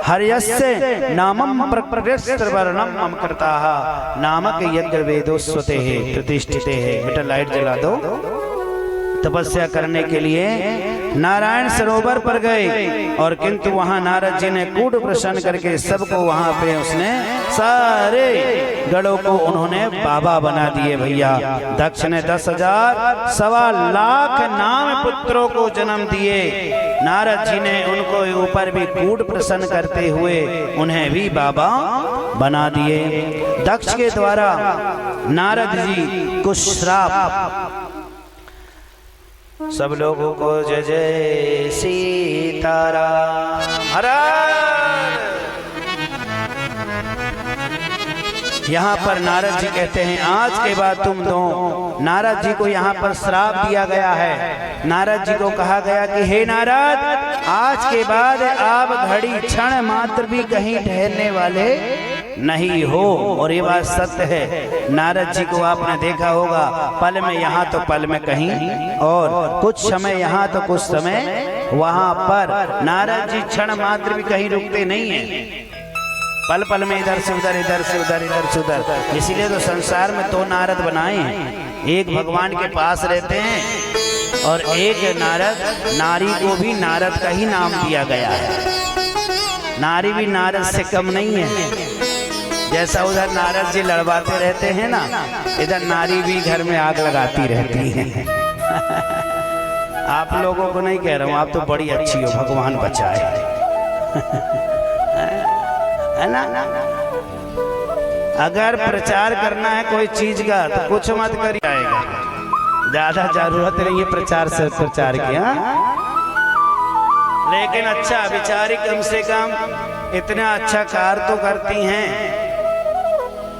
Speaker 2: हर्यस्य नामम प्रकृष्टवर्णम अमकृताः नामक यज्ञ वेदोस्वते है प्रतिष्ठित है। बेटा लाइट जला दो। तपस्या करने के लिए नारायण सरोवर पर गए और किंतु वहां नारद जी ने कूट प्रसन्न करके सबको वहां पे उसने सारे गढ़ों को उन्होंने बाबा बना दिए। भैया दक्ष ने 10,000 सवा लाख नाम पुत्रों को जन्म दिए। नारद जी ने उनको ऊपर भी कूट प्रसन्न करते हुए उन्हें भी बाबा बना दिए। दक्ष के द्वारा नारद जी को श्राप, सब लोगों को जय जय सीताराम। हरा यहाँ पर नारद जी कहते हैं आज के बाद तुम दो, नारद जी को यहाँ पर श्राप दिया गया है। नारद जी को कहा गया कि हे नारद, आज के बाद आप घड़ी क्षण मात्र भी कहीं ठहरने वाले नहीं हो। और ये बात सत्य है। नारद जी को आपने देखा होगा, पल में यहाँ तो पल में कहीं, और कुछ समय यहाँ तो कुछ समय वहां पर। नारद जी क्षण मात्र भी कहीं रुकते नहीं हैं, पल पल में इधर से उधर, इधर से उधर, इधर से उधर। इसीलिए तो संसार में दो नारद बनाए हैं, एक भगवान के पास रहते हैं और एक नारद। नारी को भी नारद का ही नाम दिया गया है। नारी भी नारद से कम नहीं है। जैसा उधर नारद जी लड़वाते रहते हैं ना, इधर नारी भी घर में आग लगाती रहती है। आप लोगों को नहीं कह रहा हूँ, आप तो बड़ी अच्छी हो, भगवान बचाए। है ना? अगर प्रचार करना है कोई चीज का तो कुछ मत करिए, आएगा। ज्यादा जरूरत नहीं है प्रचार से प्रचार की, हाँ? लेकिन अच्छा बेचारी कम से कम इतना अच्छा कार्य तो करती हैं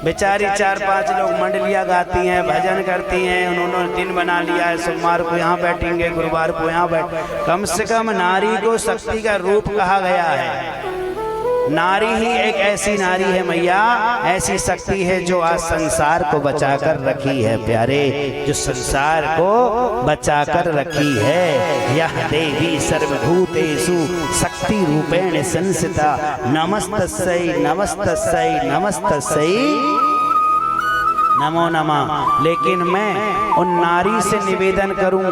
Speaker 2: बेचारी। 4-5 लोग मंडलियाँ गाती हैं, भजन करती हैं, उन्होंने दिन बना लिया है, सोमवार को यहाँ बैठेंगे, गुरुवार को यहाँ बैठ। कम से कम नारी को शक्ति का रूप कहा गया है। नारी ही एक ऐसी नारी है मैया, ऐसी शक्ति है जो आज संसार को बचाकर रखी है प्यारे, जो संसार को बचाकर रखी है। यह देवी सर्वभूतेषु शक्ति रूपेण संस्थिता, नमस्तस्यै नमस्तस्यै नमस्तस्यै नमो नमः। लेकिन मैं उन नारी से निवेदन करूं,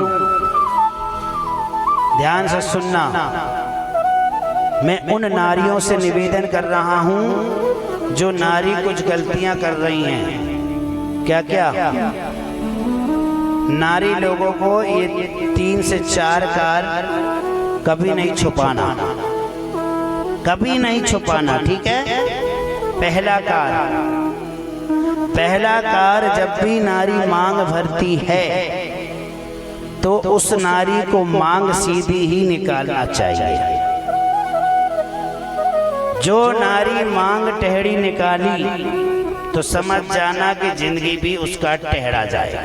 Speaker 2: ध्यान से सुनना, मैं उन नारियों से निवेदन कर रहा हूं जो नारी कुछ गलतियां कर रही हैं। क्या क्या? नारी लोगों को ये 3 से 4 कार्य कभी नहीं छुपाना, कभी नहीं छुपाना, ठीक है? पहला कार्य, जब भी नारी मांग भरती है तो उस नारी को मांग सीधी ही निकालना चाहिए। जो नारी मांग टेढ़ी निकाली तो समझ जाना कि जिंदगी भी उसका टेढ़ा जाएगा।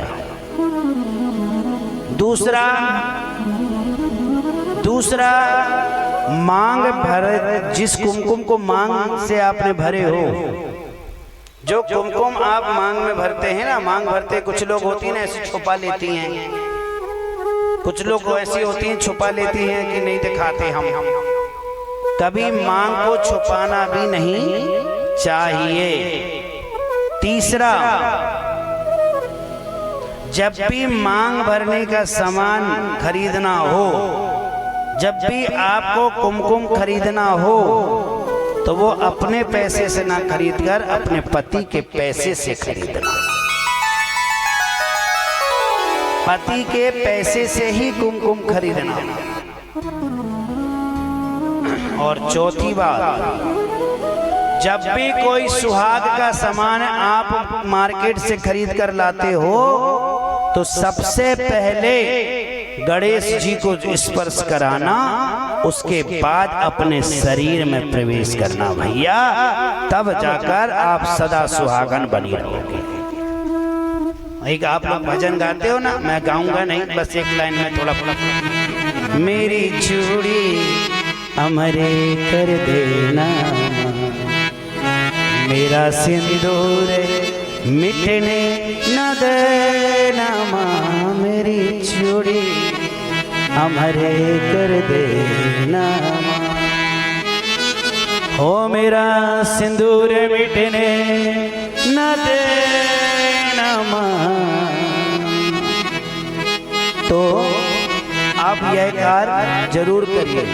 Speaker 2: दूसरा मांग भर, जिस कुमकुम को मांग से आपने भरे हो, जो कुमकुम आप मांग में भरते हैं ना, मांग भरते कुछ लोग होती हैं ना ऐसे छुपा लेती हैं, कुछ लोग ऐसी होती हैं छुपा लेती हैं कि नहीं दिखाते हम। कभी मांग को छुपाना भी नहीं चाहिए। तीसरा, जब भी मांग भरने का सामान खरीदना हो, जब भी आपको कुमकुम खरीदना हो तो वो अपने पैसे से ना खरीदकर अपने पति के पैसे से खरीदना। पति के पैसे से ही कुमकुम खरीदना। और चौथी बात, जब भी कोई सुहाग का सामान आप मार्केट से खरीद कर लाते हो तो सबसे पहले गणेश जी को स्पर्श कराना, उसके बाद अपने शरीर में प्रवेश करना भैया, तब जाकर आप सदा सुहागन बनी रहोगे। एक आप लोग भजन गाते हो ना, मैं गाऊंगा नहीं, बस एक लाइन में थोड़ा थोड़ा। मेरी चूड़ी अमरे कर देना, मेरा सिंदूर मिटने न देना, माँ मेरी चूड़ी अमरे कर देना, हो मेरा सिंदूर मिटने न देना माँ। तो आप यह कार्य जरूर करिए,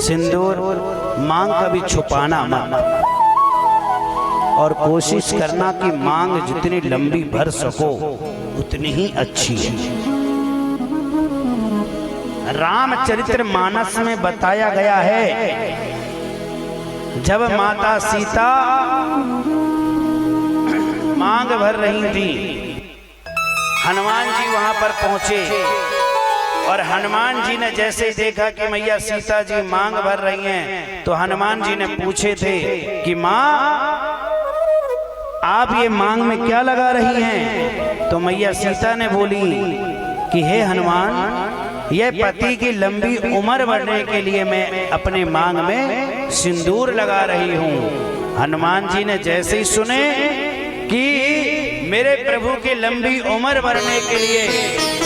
Speaker 2: सिंदूर मांग कभी छुपाना मत, और कोशिश करना कि मांग जितनी लंबी भर सको उतनी ही अच्छी है। रामचरित्र मानस में बताया गया है, जब माता सीता मांग भर रही थी, हनुमान जी वहां पर पहुंचे और हनुमान जी ने जैसे ही देखा कि मैया सीता जी मांग भर रही हैं, तो हनुमान जी ने पूछे थे कि माँ आप ये मांग में क्या लगा रही हैं? तो मैया सीता ने बोली कि हे हनुमान, ये पति की लंबी उम्र बढ़ने के लिए मैं अपने मांग में सिंदूर लगा रही हूँ। हनुमान जी ने जैसे ही सुने कि मेरे प्रभु की लंबी उम्र बढ़ने के लिए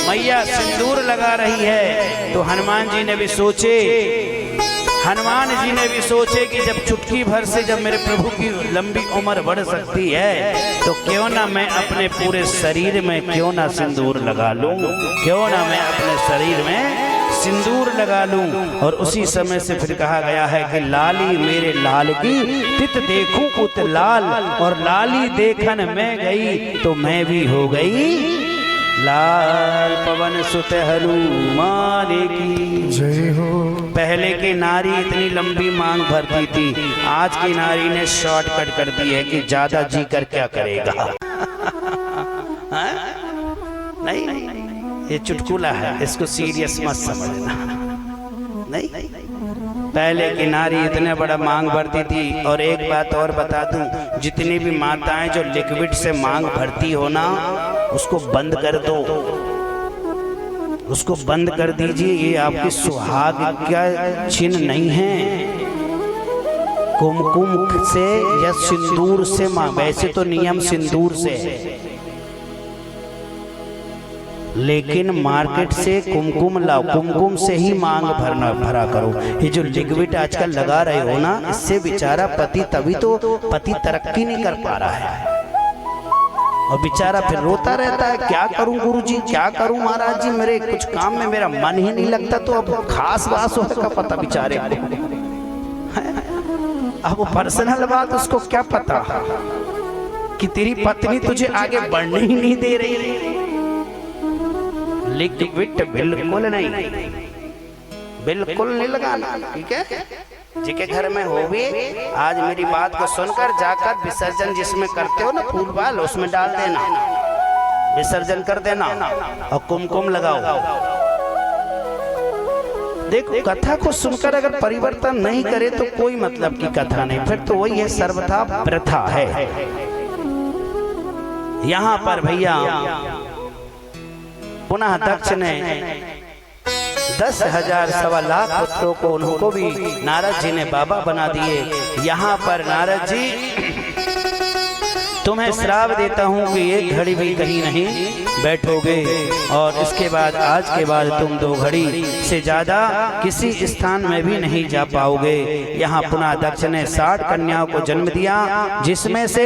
Speaker 2: मैया सिंदूर लगा रही है, तो हनुमान जी ने भी सोचे कि जब चुटकी भर से जब मेरे प्रभु की लंबी उम्र बढ़ सकती है तो क्यों ना मैं अपने पूरे शरीर में क्यों ना सिंदूर लगा लूं, क्यों ना मैं अपने शरीर में सिंदूर लगा लूं। और उसी समय से फिर कहा गया है कि लाली मेरे लाल की तित देखूं उत लाल, और लाली देखन मैं गई तो मैं भी हो गई लाल पवन सुत हनुमान की
Speaker 3: जय हो।
Speaker 2: पहले की नारी इतनी लंबी मांग भरती थी, आज की नारी ने शॉर्टकट कर दी है कि ज्यादा जी कर क्या करेगा। नहीं, ये चुटकुला है, इसको सीरियस मत समझना। नहीं, पहले की नारी इतने बड़ा मांग भरती थी। और एक बात और बता दूं, जितनी भी माताएं जो लिक्विड से मांग भरती हो ना, उसको बंद कर दो, उसको बंद कर दीजिए। ये आपकी सुहाग का चिन्ह नहीं है। कुमकुम से या सिंदूर से मांग, वैसे तो नियम सिंदूर से है, लेकिन मार्केट से कुमकुम लाओ, कुमकुम से ही मांग भरा करो। ये जो लिक्विड आजकल लगा रहे हो ना, इससे बेचारा पति, तभी तो पति तरक्की नहीं कर पा रहा है, और बेचारा फिर रोता रहता है, क्या करूं गुरुजी, क्या करूं महाराज जी, मेरे कुछ काम में मेरा मन ही नहीं लगता। तो अब खास बात होगा पता बेचारे को, अब पर्सनल बात उसको क्या पता कि तेरी पत्नी तुझे आगे बढ़ने ही नहीं दे रही। लिक्विड बिल्कुल नहीं, बिल्कुल नहीं लगाना, ठीक है। जिसके घर में हो भी, आज मेरी बात को सुनकर जाकर विसर्जन जिसमें करते हो ना फूल बाल, उसमें डाल देना, विसर्जन कर देना और कुमकुम लगाओ। देखो, कथा को सुनकर अगर परिवर्तन नहीं करे तो कोई मतलब की कथा नहीं, फिर तो वही है, सर्वथा प्रथा है। यहाँ पर भैया पुनः दक्ष ने 10,000 सवा लाख पुत्रों को, उनको भी नारद जी ने बाबा बना दिए। यहाँ पर नारद जी, तुम्हें श्राप देता हूँ कि एक घड़ी भी कहीं नहीं बैठोगे, और इसके बाद आज के बाद तुम 2 घड़ी से ज्यादा किसी स्थान में भी नहीं जा पाओगे। यहाँ पुनः दक्ष ने 60 कन्याओं को जन्म दिया, जिसमें से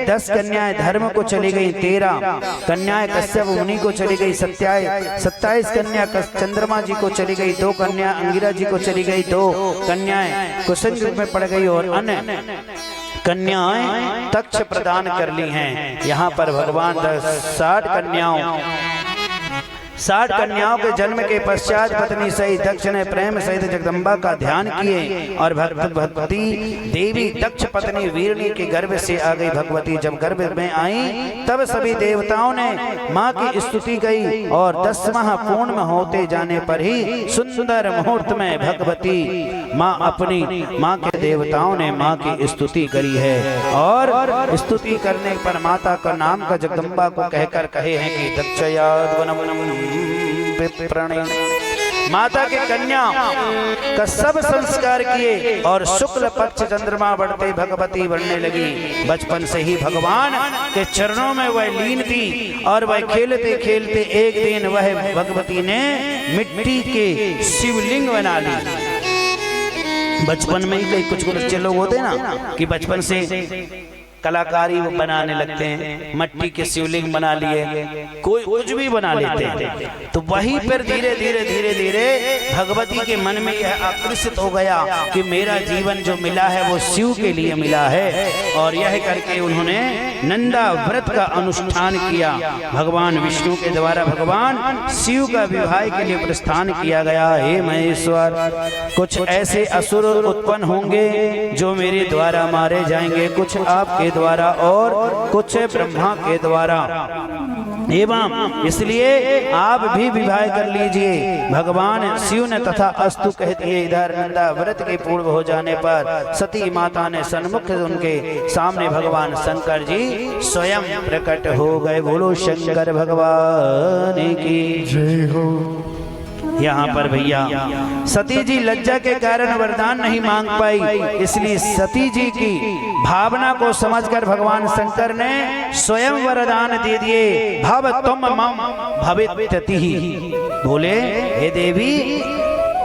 Speaker 2: 10 कन्याएं धर्म को चली गई, 13 कन्याएं कश्यप मुनि को चली गई, 27 कन्या चंद्रमा जी को चली गई, 2 कन्या अंगिरा जी को चली गई, 2 कन्याएं कुसुम में पड़ गई, और अन्य कन्याएं तक्ष प्रदान कर ली हैं। यहाँ पर भगवान 60 कन्याओं के जन्म के पश्चात पत्नी सहित दक्ष ने प्रेम सहित जगदम्बा का ध्यान किए, और भगवती देवी दक्ष पत्नी वीरणी के गर्भ से आ गई। भगवती जब गर्भ में आई तब सभी देवताओं ने माँ की स्तुति की, और 10 माह पूर्ण होते जाने पर ही सुंदर मुहूर्त में भगवती माँ अपनी माँ के देवताओं ने माँ की स्तुति करी है, और स्तुति करने पर माता का नाम का जगदम्बा को कहकर कहे हैं कि दक्षयाद्वनम विप्रणि। माता के कन्या का सब संस्कार किए, और शुक्ल पक्ष चंद्रमा बढ़ते भगवती बढ़ने लगी। बचपन से ही भगवान के चरणों में वह लीन थी, और वह खेलते खेलते एक दिन वह भगवती ने मिट्टी के शिवलिंग बना ली। बचपन में ही कई कुछ बच्चे लोग होते हैं ना कि बचपन से कलाकारी बनाने लगते हैं, मिट्टी के शिवलिंग बना लिए, कोई कुछ भी बना लेते हैं। तो वहीं पर धीरे धीरे भगवती के मन में यह आकर्षित हो गया कि मेरा जीवन जो मिला है वो शिव के लिए मिला है, और यह करके उन्होंने नंदा व्रत का अनुष्ठान किया। भगवान विष्णु के द्वारा भगवान शिव का विवाह के लिए प्रस्थान किया गया। हे महेश्वर, कुछ ऐसे असुर उत्पन्न होंगे जो मेरे द्वारा मारे जाएंगे, कुछ आपके द्वारा और कुछ ब्रह्मा के द्वारा, एवं इसलिए आप भी विवाह कर लीजिए। भगवान शिव ने तथा अस्तु कहती है। इधर नंदा व्रत के पूर्व हो जाने पर सती माता ने सन्मुख उनके सामने भगवान शंकर जी स्वयं प्रकट हो गए। बोलो शंकर भगवान की
Speaker 3: जय हो।
Speaker 2: यहाँ पर भैया सती जी लज्जा के कारण वरदान नहीं मांग पाई, इसलिए सती जी की भावना को समझकर भगवान शंकर ने स्वयं वरदान दे दिए। भव तुम मम भविष्यति। बोले, हे देवी,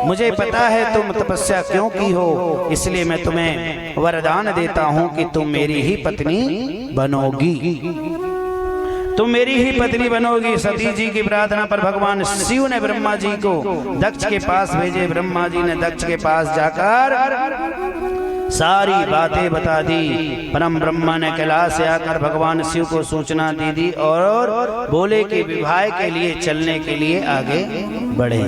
Speaker 2: मुझे पता है तुम तपस्या क्यों की हो, इसलिए मैं तुम्हें वरदान देता हूँ कि तुम मेरी ही पत्नी बनोगी, तुम मेरी ही पत्नी बनोगी। सती जी की प्रार्थना पर भगवान शिव ने ब्रह्मा जी को दक्ष के पास भेजे। ब्रह्मा जी ने दक्ष के पास जाकर सारी बातें बता दी। परम ब्रह्मा ने कैलाश से आकर भगवान शिव को सूचना दे दी और बोले कि विवाह के लिए चलने के लिए आगे बढ़े।